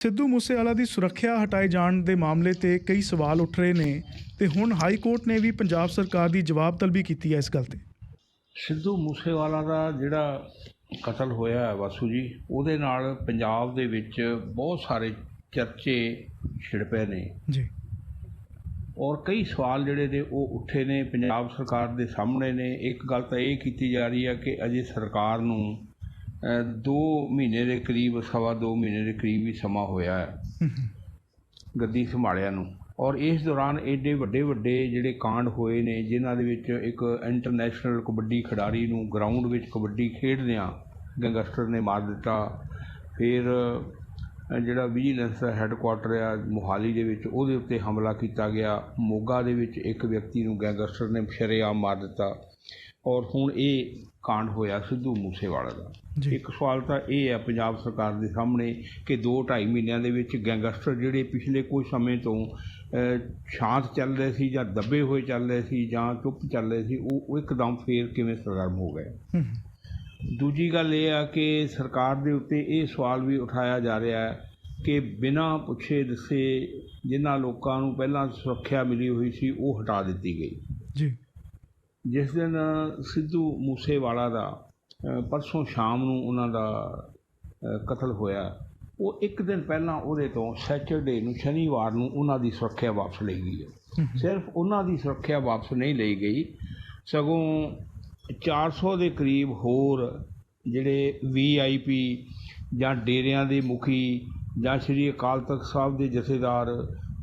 ਸਿੱਧੂ ਮੂਸੇਵਾਲਾ ਦੀ ਸੁਰੱਖਿਆ ਹਟਾਏ ਜਾਣ ਦੇ ਮਾਮਲੇ ਤੇ ਕਈ ਸਵਾਲ ਉੱਠ ਰਹੇ ਨੇ ਤੇ ਹੁਣ ਹਾਈ ਕੋਰਟ ਨੇ ਵੀ ਪੰਜਾਬ ਸਰਕਾਰ ਦੀ ਜਵਾਬ ਤਲਬੀ ਕੀਤੀ ਹੈ ਇਸ ਗੱਲ ਤੇ। ਸਿੱਧੂ ਮੂਸੇਵਾਲਾ ਦਾ ਜਿਹੜਾ ਕਤਲ ਹੋਇਆ ਹੈ ਵਾਸੂ ਜੀ, ਉਹਦੇ ਨਾਲ ਪੰਜਾਬ ਦੇ ਵਿੱਚ ਬਹੁਤ ਸਾਰੇ ਚਰਚੇ ਛਿੜ ਪਏ ਨੇ ਜੀ ਔਰ ਕਈ ਸਵਾਲ ਜਿਹੜੇ ਨੇ ਉਹ ਉੱਠੇ ਨੇ ਪੰਜਾਬ ਸਰਕਾਰ ਦੇ ਸਾਹਮਣੇ ਨੇ। ਇੱਕ ਗੱਲ ਤਾਂ ਇਹ ਕੀਤੀ ਜਾ ਰਹੀ ਹੈ ਕਿ ਅਜੇ ਸਰਕਾਰ ਨੂੰ 2 ਮਹੀਨੇ ਦੇ ਕਰੀਬ, ਸਵਾ 2 ਮਹੀਨੇ ਦੇ ਕਰੀਬ ਹੀ ਸਮਾਂ ਹੋਇਆ ਹੈ ਗੱਦੀ ਸੰਭਾਲਿਆ ਨੂੰ। ਔਰ ਇਸ ਦੌਰਾਨ ਐਡੇ ਵੱਡੇ ਜਿਹੜੇ ਕਾਂਡ ਹੋਏ ਨੇ ਜਿਨ੍ਹਾਂ ਦੇ ਵਿੱਚ ਇੱਕ ਇੰਟਰਨੈਸ਼ਨਲ ਕਬੱਡੀ ਖਿਡਾਰੀ ਨੂੰ ਗਰਾਊਂਡ ਵਿੱਚ ਕਬੱਡੀ ਖੇਡਦਿਆਂ ਗੈਂਗਸਟਰ ਨੇ ਮਾਰ ਦਿੱਤਾ। ਫਿਰ ਜਿਹੜਾ ਵਿਜੀਲੈਂਸ ਦਾ ਹੈੱਡਕੁਆਟਰ ਆ ਮੋਹਾਲੀ ਦੇ ਵਿੱਚ, ਉਹਦੇ ਉੱਤੇ ਹਮਲਾ ਕੀਤਾ ਗਿਆ। ਮੋਗਾ ਦੇ ਵਿੱਚ ਇੱਕ ਵਿਅਕਤੀ ਨੂੰ ਗੈਂਗਸਟਰ ਨੇ ਸ਼ਰੇਆਮ ਮਾਰ ਦਿੱਤਾ। ਔਰ ਹੁਣ ਇਹ ਕਾਂਡ ਹੋਇਆ ਸਿੱਧੂ ਮੂਸੇਵਾਲਾ ਦਾ। ਇੱਕ ਸਵਾਲ ਤਾਂ ਇਹ ਹੈ ਪੰਜਾਬ ਸਰਕਾਰ ਦੇ ਸਾਹਮਣੇ ਕਿ 2-2.5 ਮਹੀਨਿਆਂ ਦੇ ਵਿੱਚ ਗੈਂਗਸਟਰ ਜਿਹੜੇ ਪਿਛਲੇ ਕੁਝ ਸਮੇਂ ਤੋਂ ਸ਼ਾਂਤ ਚੱਲ ਰਹੇ ਸੀ ਜਾਂ ਦੱਬੇ ਹੋਏ ਚੱਲ ਰਹੇ ਸੀ ਜਾਂ ਚੁੱਪ ਚੱਲ ਰਹੇ ਸੀ, ਉਹ ਇੱਕਦਮ ਫੇਰ ਕਿਵੇਂ ਸਰਗਰਮ ਹੋ ਗਏ। ਦੂਜੀ ਗੱਲ ਇਹ ਆ ਕਿ ਸਰਕਾਰ ਦੇ ਉੱਤੇ ਇਹ ਸਵਾਲ ਵੀ ਉਠਾਇਆ ਜਾ ਰਿਹਾ ਹੈ ਕਿ ਬਿਨਾਂ ਪੁੱਛੇ ਦੱਸੇ ਜਿਨ੍ਹਾਂ ਲੋਕਾਂ ਨੂੰ ਪਹਿਲਾਂ ਸੁਰੱਖਿਆ ਮਿਲੀ ਹੋਈ ਸੀ ਉਹ ਹਟਾ ਦਿੱਤੀ ਗਈ। ਜੀ ਜਿਸ ਦਿਨ ਸਿੱਧੂ ਮੂਸੇਵਾਲਾ ਦਾ ਪਰਸੋਂ ਸ਼ਾਮ ਨੂੰ ਉਹਨਾਂ ਦਾ ਕਤਲ ਹੋਇਆ, ਉਹ ਇੱਕ ਦਿਨ ਪਹਿਲਾਂ ਉਹਦੇ ਤੋਂ ਸੈਚਰਡੇ ਨੂੰ, ਸ਼ਨੀਵਾਰ ਨੂੰ ਉਹਨਾਂ ਦੀ ਸੁਰੱਖਿਆ ਵਾਪਸ ਲਈ ਗਈ ਹੈ। ਸਿਰਫ ਉਹਨਾਂ ਦੀ ਸੁਰੱਖਿਆ ਵਾਪਸ ਨਹੀਂ ਲਈ ਗਈ, ਸਗੋਂ 400 ਦੇ ਕਰੀਬ ਹੋਰ ਜਿਹੜੇ VIP ਜਾਂ ਡੇਰਿਆਂ ਦੇ ਮੁਖੀ ਜਾਂ ਸ਼੍ਰੀ ਅਕਾਲ ਤਖਤ ਸਾਹਿਬ ਦੇ ਜਥੇਦਾਰ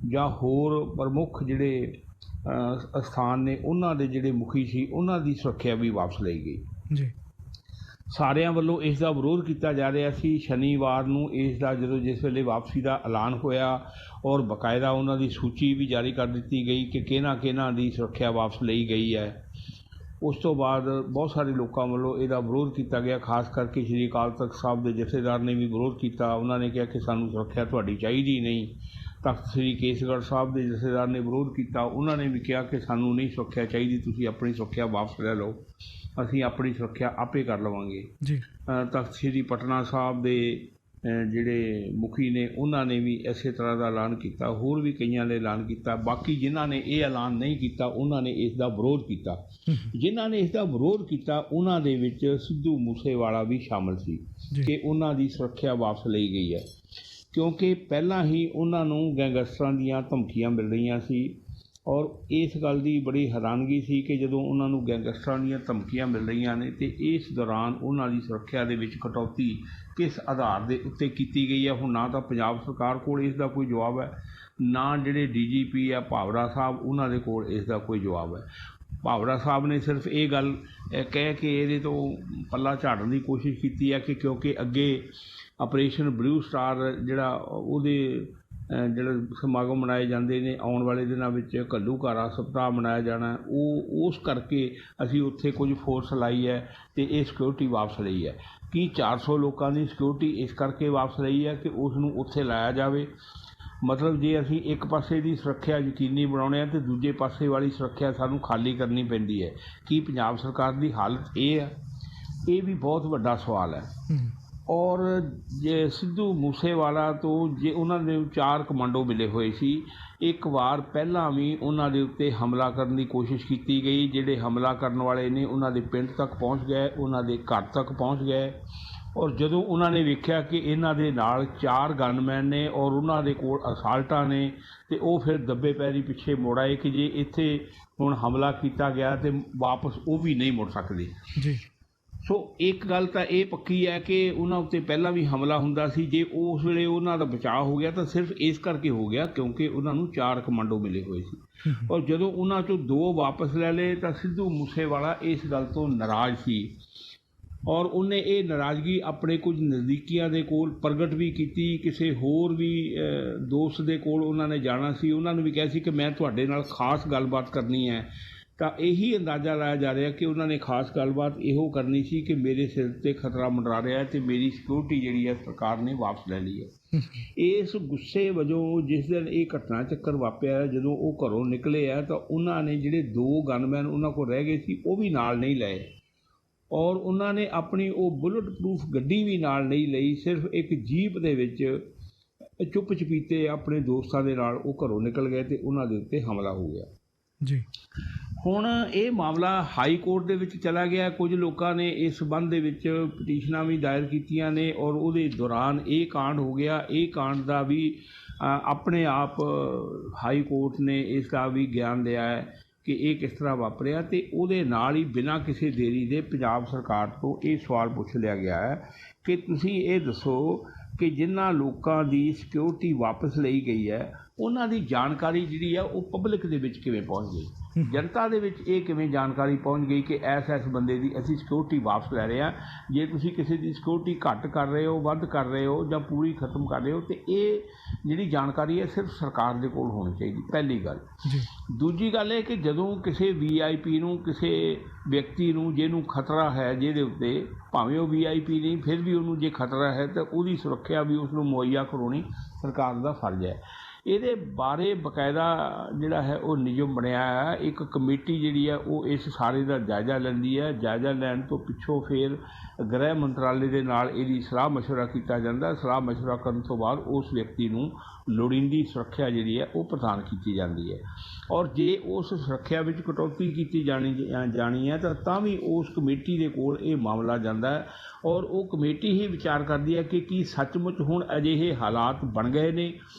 ਜਾਂ ਹੋਰ ਪ੍ਰਮੁੱਖ ਜਿਹੜੇ ਅਸਥਾਨ ਨੇ ਉਹਨਾਂ ਦੇ ਜਿਹੜੇ ਮੁਖੀ ਸੀ, ਉਹਨਾਂ ਦੀ ਸੁਰੱਖਿਆ ਵੀ ਵਾਪਸ ਲਈ ਗਈ। ਜੀ ਸਾਰਿਆਂ ਵੱਲੋਂ ਇਸ ਦਾ ਵਿਰੋਧ ਕੀਤਾ ਜਾ ਰਿਹਾ ਸੀ। ਸ਼ਨੀਵਾਰ ਨੂੰ ਇਸ ਦਾ ਜਿਸ ਵੇਲੇ ਵਾਪਸੀ ਦਾ ਐਲਾਨ ਹੋਇਆ ਔਰ ਬਾਕਾਇਦਾ ਉਹਨਾਂ ਦੀ ਸੂਚੀ ਵੀ ਜਾਰੀ ਕਰ ਦਿੱਤੀ ਗਈ ਕਿ ਕਿਹਨਾਂ ਦੀ ਸੁਰੱਖਿਆ ਵਾਪਸ ਲਈ ਗਈ ਹੈ, ਉਸ ਤੋਂ ਬਾਅਦ ਬਹੁਤ ਸਾਰੇ ਲੋਕਾਂ ਵੱਲੋਂ ਇਹਦਾ ਵਿਰੋਧ ਕੀਤਾ ਗਿਆ। ਖਾਸ ਕਰਕੇ ਸ਼੍ਰੀ ਅਕਾਲ ਤਖਤ ਸਾਹਿਬ ਦੇ ਜਥੇਦਾਰ ਨੇ ਵੀ ਵਿਰੋਧ ਕੀਤਾ। ਉਹਨਾਂ ਨੇ ਕਿਹਾ ਕਿ ਸਾਨੂੰ ਸੁਰੱਖਿਆ ਤੁਹਾਡੀ ਚਾਹੀਦੀ ਨਹੀਂ। ਤਖਤ ਸ੍ਰੀ ਕੇਸਗੜ੍ਹ ਸਾਹਿਬ ਦੇ ਜਥੇਦਾਰ ਨੇ ਵਿਰੋਧ ਕੀਤਾ। ਉਹਨਾਂ ਨੇ ਵੀ ਕਿਹਾ ਕਿ ਸਾਨੂੰ ਨਹੀਂ ਸੁਰੱਖਿਆ ਚਾਹੀਦੀ, ਤੁਸੀਂ ਆਪਣੀ ਸੁਰੱਖਿਆ ਵਾਪਸ ਲੈ ਲਓ, ਅਸੀਂ ਆਪਣੀ ਸੁਰੱਖਿਆ ਆਪੇ ਕਰ ਲਵਾਂਗੇ। ਜੀ ਤਖਤ ਸ੍ਰੀ ਪਟਨਾ ਸਾਹਿਬ ਦੇ ਜਿਹੜੇ ਮੁਖੀ ਨੇ ਉਹਨਾਂ ਨੇ ਵੀ ਇਸੇ ਤਰ੍ਹਾਂ ਦਾ ਐਲਾਨ ਕੀਤਾ। ਹੋਰ ਵੀ ਕਈਆਂ ਨੇ ਐਲਾਨ ਕੀਤਾ। ਬਾਕੀ ਜਿਨ੍ਹਾਂ ਨੇ ਇਹ ਐਲਾਨ ਨਹੀਂ ਕੀਤਾ ਉਹਨਾਂ ਨੇ ਇਸ ਦਾ ਵਿਰੋਧ ਕੀਤਾ। ਜਿਨ੍ਹਾਂ ਨੇ ਇਸ ਦਾ ਵਿਰੋਧ ਕੀਤਾ ਉਹਨਾਂ ਦੇ ਵਿੱਚ ਸਿੱਧੂ ਮੂਸੇਵਾਲਾ ਵੀ ਸ਼ਾਮਲ ਸੀ ਕਿ ਉਹਨਾਂ ਦੀ ਸੁਰੱਖਿਆ ਵਾਪਸ ਲਈ ਗਈ ਹੈ, ਕਿਉਂਕਿ ਪਹਿਲਾਂ ਹੀ ਉਹਨਾਂ ਨੂੰ ਗੈਂਗਸਟਰਾਂ ਦੀਆਂ ਧਮਕੀਆਂ ਮਿਲ ਰਹੀਆਂ ਸੀ। ਔਰ ਇਸ ਗੱਲ ਦੀ ਬੜੀ ਹੈਰਾਨਗੀ ਸੀ ਕਿ ਜਦੋਂ ਉਹਨਾਂ ਨੂੰ ਗੈਂਗਸਟਰਾਂ ਦੀਆਂ ਧਮਕੀਆਂ ਮਿਲ ਰਹੀਆਂ ਨੇ ਤੇ ਇਸ ਦੌਰਾਨ ਉਹਨਾਂ ਦੀ ਸੁਰੱਖਿਆ ਦੇ ਵਿੱਚ ਕਟੌਤੀ ਕਿਸ ਆਧਾਰ ਦੇ ਉੱਤੇ ਕੀਤੀ ਗਈ ਹੈ। ਹੁਣ ਨਾ ਤਾਂ ਪੰਜਾਬ ਸਰਕਾਰ ਕੋਲ ਇਸ ਦਾ ਕੋਈ ਜਵਾਬ ਹੈ, ਨਾ ਜਿਹੜੇ DGP ਆ ਭਾਵਰਾ ਸਾਹਿਬ ਉਹਨਾਂ ਦੇ ਕੋਲ ਇਸ ਦਾ ਕੋਈ ਜਵਾਬ ਹੈ। ਭਾਵਰਾ ਸਾਹਿਬ ਨੇ ਸਿਰਫ ਇਹ ਗੱਲ ਕਹਿ ਕੇ ਇਹਦੇ ਤੋਂ ਪੱਲਾ ਝਾੜਨ ਦੀ ਕੋਸ਼ਿਸ਼ ਕੀਤੀ ਹੈ ਕਿ ਕਿਉਂਕਿ ਅੱਗੇ ਆਪਰੇਸ਼ਨ ਬਲੂ ਸਟਾਰ ਜਿਹੜਾ ਉਹਦੇ ਜਿਹੜੇ ਸਮਾਗਮ ਮਨਾਏ ਜਾਂਦੇ ਨੇ, ਆਉਣ ਵਾਲੇ ਦਿਨਾਂ ਵਿੱਚ ਘੱਲੂਘਾਰਾ ਸਪਤਾਹ ਮਨਾਇਆ ਜਾਣਾ, ਉਸ ਕਰਕੇ ਅਸੀਂ ਉੱਥੇ ਕੁਝ ਫੋਰਸ ਲਾਈ ਹੈ ਅਤੇ ਇਹ ਸਿਕਿਉਰਿਟੀ ਵਾਪਸ ਲਈ ਹੈ। ਕੀ 400 ਲੋਕਾਂ ਦੀ ਸਿਕਿਉਰਿਟੀ ਇਸ ਕਰਕੇ ਵਾਪਸ ਲਈ ਹੈ ਕਿ ਉਸ ਨੂੰ ਉੱਥੇ ਲਾਇਆ ਜਾਵੇ। ਮਤਲਬ ਜੇ ਅਸੀਂ ਇੱਕ ਪਾਸੇ ਦੀ ਸੁਰੱਖਿਆ ਯਕੀਨੀ ਬਣਾਉਣੇ ਆ ਅਤੇ ਦੂਜੇ ਪਾਸੇ ਵਾਲੀ ਸੁਰੱਖਿਆ ਸਾਨੂੰ ਖਾਲੀ ਕਰਨੀ ਪੈਂਦੀ ਹੈ। ਕੀ ਪੰਜਾਬ ਸਰਕਾਰ ਦੀ ਹਾਲਤ ਇਹ ਹੈ? ਇਹ ਵੀ ਬਹੁਤ ਵੱਡਾ ਸਵਾਲ ਹੈ। ਔਰ ਜੇ ਸਿੱਧੂ ਮੂਸੇਵਾਲਾ ਤੋਂ ਜੇ ਉਹਨਾਂ ਦੇ 4 ਕਮਾਂਡੋ ਮਿਲੇ ਹੋਏ ਸੀ, ਇੱਕ ਵਾਰ ਪਹਿਲਾਂ ਵੀ ਉਹਨਾਂ ਦੇ ਉੱਤੇ ਹਮਲਾ ਕਰਨ ਦੀ ਕੋਸ਼ਿਸ਼ ਕੀਤੀ ਗਈ। ਜਿਹੜੇ ਹਮਲਾ ਕਰਨ ਵਾਲੇ ਨੇ ਉਹਨਾਂ ਦੇ ਪਿੰਡ ਤੱਕ ਪਹੁੰਚ ਗਏ, ਉਹਨਾਂ ਦੇ ਘਰ ਤੱਕ ਪਹੁੰਚ ਗਏ। ਔਰ ਜਦੋਂ ਉਹਨਾਂ ਨੇ ਵੇਖਿਆ ਕਿ ਇਹਨਾਂ ਦੇ ਨਾਲ 4 ਗਨਮੈਨ ਨੇ ਔਰ ਉਹਨਾਂ ਦੇ ਕੋਲ ਅਸਾਲਟਾਂ ਨੇ, ਅਤੇ ਉਹ ਫਿਰ ਦੱਬੇ ਪੈਰੀ ਪਿੱਛੇ ਮੁੜ ਆਏ ਕਿ ਜੇ ਇੱਥੇ ਹੁਣ ਹਮਲਾ ਕੀਤਾ ਗਿਆ ਤਾਂ ਵਾਪਸ ਉਹ ਵੀ ਨਹੀਂ ਮੁੜ ਸਕਦੇ। ਜੀ ਸੋ ਇੱਕ ਗੱਲ ਤਾਂ ਇਹ ਪੱਕੀ ਹੈ ਕਿ ਉਹਨਾਂ ਉੱਤੇ ਪਹਿਲਾਂ ਵੀ ਹਮਲਾ ਹੁੰਦਾ ਸੀ। ਜੇ ਉਸ ਵੇਲੇ ਉਹਨਾਂ ਦਾ ਬਚਾਅ ਹੋ ਗਿਆ ਤਾਂ ਸਿਰਫ ਇਸ ਕਰਕੇ ਹੋ ਗਿਆ ਕਿਉਂਕਿ ਉਹਨਾਂ ਨੂੰ 4 ਕਮਾਂਡੋ ਮਿਲੇ ਹੋਏ ਸੀ। ਔਰ ਜਦੋਂ ਉਹਨਾਂ 'ਚੋਂ 2 ਵਾਪਸ ਲੈ ਲਏ ਤਾਂ ਸਿੱਧੂ ਮੂਸੇਵਾਲਾ ਇਸ ਗੱਲ ਤੋਂ ਨਾਰਾਜ਼ ਸੀ ਔਰ ਉਹਨੇ ਇਹ ਨਾਰਾਜ਼ਗੀ ਆਪਣੇ ਕੁਝ ਨਜ਼ਦੀਕੀਆਂ ਦੇ ਕੋਲ ਪ੍ਰਗਟ ਵੀ ਕੀਤੀ। ਕਿਸੇ ਹੋਰ ਵੀ ਦੋਸਤ ਦੇ ਕੋਲ ਉਹਨਾਂ ਨੇ ਜਾਣਾ ਸੀ, ਉਹਨਾਂ ਨੂੰ ਵੀ ਕਿਹਾ ਸੀ ਕਿ ਮੈਂ ਤੁਹਾਡੇ ਨਾਲ ਖਾਸ ਗੱਲਬਾਤ ਕਰਨੀ ਹੈ। ਤਾਂ ਇਹੀ ਅੰਦਾਜ਼ਾ ਲਾਇਆ ਜਾ ਰਿਹਾ ਕਿ ਉਹਨਾਂ ਨੇ ਖਾਸ ਗੱਲਬਾਤ ਇਹੋ ਕਰਨੀ ਸੀ ਕਿ ਮੇਰੇ ਸਿਰ 'ਤੇ ਖਤਰਾ ਮੰਡਰਾ ਰਿਹਾ ਅਤੇ ਮੇਰੀ ਸਿਕਿਉਰਿਟੀ ਜਿਹੜੀ ਹੈ ਸਰਕਾਰ ਨੇ ਵਾਪਸ ਲੈ ਲਈ ਹੈ। ਇਸ ਗੁੱਸੇ ਵਜੋਂ ਜਿਸ ਦਿਨ ਇਹ ਘਟਨਾ ਚੱਕਰ ਵਾਪਰਿਆ, ਜਦੋਂ ਉਹ ਘਰੋਂ ਨਿਕਲੇ ਆ ਤਾਂ ਉਹਨਾਂ ਨੇ ਜਿਹੜੇ 2 ਗਨਮੈਨ ਉਹਨਾਂ ਕੋਲ ਰਹਿ ਗਏ ਸੀ ਉਹ ਵੀ ਨਾਲ ਨਹੀਂ ਲਏ ਔਰ ਉਹਨਾਂ ਨੇ ਆਪਣੀ ਉਹ ਬੁਲਟ ਪ੍ਰੂਫ ਗੱਡੀ ਵੀ ਨਾਲ ਨਹੀਂ ਲਈ। ਸਿਰਫ ਇੱਕ ਜੀਪ ਦੇ ਵਿੱਚ ਚੁੱਪ ਚਪੀਤੇ ਆਪਣੇ ਦੋਸਤਾਂ ਦੇ ਨਾਲ ਉਹ ਘਰੋਂ ਨਿਕਲ ਗਏ ਤੇ ਉਹਨਾਂ ਦੇ ਉੱਤੇ ਹਮਲਾ ਹੋ ਗਿਆ ਜੀ। ਹੁਣ ਇਹ ਮਾਮਲਾ ਹਾਈ ਕੋਰਟ ਦੇ ਵਿੱਚ ਚਲਾ ਗਿਆ। ਕੁਝ ਲੋਕਾਂ ਨੇ ਇਸ ਸੰਬੰਧ ਦੇ ਵਿੱਚ ਪਟੀਸ਼ਨਾਂ ਵੀ ਦਾਇਰ ਕੀਤੀਆਂ ਨੇ ਔਰ ਉਹਦੇ ਦੌਰਾਨ ਇਹ ਕਾਂਡ ਹੋ ਗਿਆ। ਇਹ ਕਾਂਡ ਦਾ ਵੀ ਆਪਣੇ ਆਪ ਹਾਈ ਕੋਰਟ ਨੇ ਇਸ ਦਾ ਵੀ ਗਿਆਨ ਲਿਆ ਹੈ ਕਿ ਇਹ ਕਿਸ ਤਰ੍ਹਾਂ ਵਾਪਰਿਆ, ਤੇ ਉਹਦੇ ਨਾਲ ਹੀ ਬਿਨਾਂ ਕਿਸੇ ਦੇਰੀ ਦੇ ਪੰਜਾਬ ਸਰਕਾਰ ਤੋਂ ਇਹ ਸਵਾਲ ਪੁੱਛ ਲਿਆ ਗਿਆ ਹੈ ਕਿ ਤੁਸੀਂ ਇਹ ਦੱਸੋ ਕਿ ਜਿਨ੍ਹਾਂ ਲੋਕਾਂ ਦੀ ਸਿਕਿਉਰਿਟੀ ਵਾਪਸ ਲਈ ਗਈ ਹੈ ਉਹਨਾਂ ਦੀ ਜਾਣਕਾਰੀ ਜਿਹੜੀ ਆ ਉਹ ਪਬਲਿਕ ਦੇ ਵਿੱਚ ਕਿਵੇਂ ਪਹੁੰਚ ਗਈ, ਜਨਤਾ ਦੇ ਵਿੱਚ ਇਹ ਕਿਵੇਂ ਜਾਣਕਾਰੀ ਪਹੁੰਚ ਗਈ ਕਿ ਐਸ ਬੰਦੇ ਦੀ ਅਸੀਂ ਸਿਕਿਉਰਿਟੀ ਵਾਪਸ ਲੈ ਰਹੇ ਹਾਂ। ਜੇ ਤੁਸੀਂ ਕਿਸੇ ਦੀ ਸਿਕਿਉਰਿਟੀ ਘੱਟ ਕਰ ਰਹੇ ਹੋ, ਵੱਧ ਕਰ ਰਹੇ ਹੋ ਜਾਂ ਪੂਰੀ ਖਤਮ ਕਰ ਰਹੇ ਹੋ, ਤੇ ਇਹ ਜਿਹੜੀ ਜਾਣਕਾਰੀ ਹੈ ਸਿਰਫ ਸਰਕਾਰ ਦੇ ਕੋਲ ਹੋਣੀ ਚਾਹੀਦੀ, ਪਹਿਲੀ ਗੱਲ। ਦੂਜੀ ਗੱਲ ਇਹ ਕਿ ਜਦੋਂ ਕਿਸੇ VIP ਨੂੰ, ਕਿਸੇ ਵਿਅਕਤੀ ਨੂੰ ਜਿਹਨੂੰ ਖਤਰਾ ਹੈ, ਜਿਹਦੇ ਉੱਤੇ ਭਾਵੇਂ ਉਹ VIP ਨਹੀਂ ਫਿਰ ਵੀ ਉਹਨੂੰ ਜੇ ਖਤਰਾ ਹੈ ਤਾਂ ਉਹਦੀ ਸੁਰੱਖਿਆ ਵੀ ਉਸ ਨੂੰ ਮੁਹੱਈਆ ਕਰਵਾਉਣੀ ਸਰਕਾਰ ਦਾ ਫਰਜ਼ ਹੈ। ਇਹਦੇ ਬਾਰੇ ਬਕਾਇਦਾ ਜਿਹੜਾ ਹੈ ਉਹ ਨਿਯਮ ਬਣਿਆ ਹੈ। ਇੱਕ ਕਮੇਟੀ ਜਿਹੜੀ ਹੈ ਉਹ ਇਸ ਸਾਰੇ ਦਾ ਜਾਇਜ਼ਾ ਲੈਂਦੀ ਹੈ। ਜਾਇਜ਼ਾ ਲੈਣ ਤੋਂ ਪਿੱਛੋਂ ਫਿਰ ਗ੍ਰਹਿ ਮੰਤਰਾਲੇ ਦੇ ਨਾਲ ਇਹਦੀ ਸਲਾਹ ਮਸ਼ਵਰਾ ਕੀਤਾ ਜਾਂਦਾ। ਸਲਾਹ ਮਸ਼ਵਰਾ ਕਰਨ ਤੋਂ ਬਾਅਦ ਉਸ ਵਿਅਕਤੀ ਨੂੰ ਲੋੜੀਂਦੀ ਸੁਰੱਖਿਆ ਜਿਹੜੀ ਹੈ ਉਹ ਪ੍ਰਦਾਨ ਕੀਤੀ ਜਾਂਦੀ ਹੈ। ਔਰ ਜੇ ਉਸ ਸੁਰੱਖਿਆ ਵਿੱਚ ਕਟੌਤੀ ਕੀਤੀ ਜਾਣੀ ਹੈ ਤਾਂ ਵੀ ਉਸ ਕਮੇਟੀ ਦੇ ਕੋਲ ਇਹ ਮਾਮਲਾ ਜਾਂਦਾ ਹੈ ਔਰ ਉਹ ਕਮੇਟੀ ਹੀ ਵਿਚਾਰ ਕਰਦੀ ਹੈ ਕਿ ਕੀ ਸੱਚਮੁੱਚ ਹੁਣ ਅਜਿਹੇ ਹਾਲਾਤ ਬਣ ਗਏ ਨੇ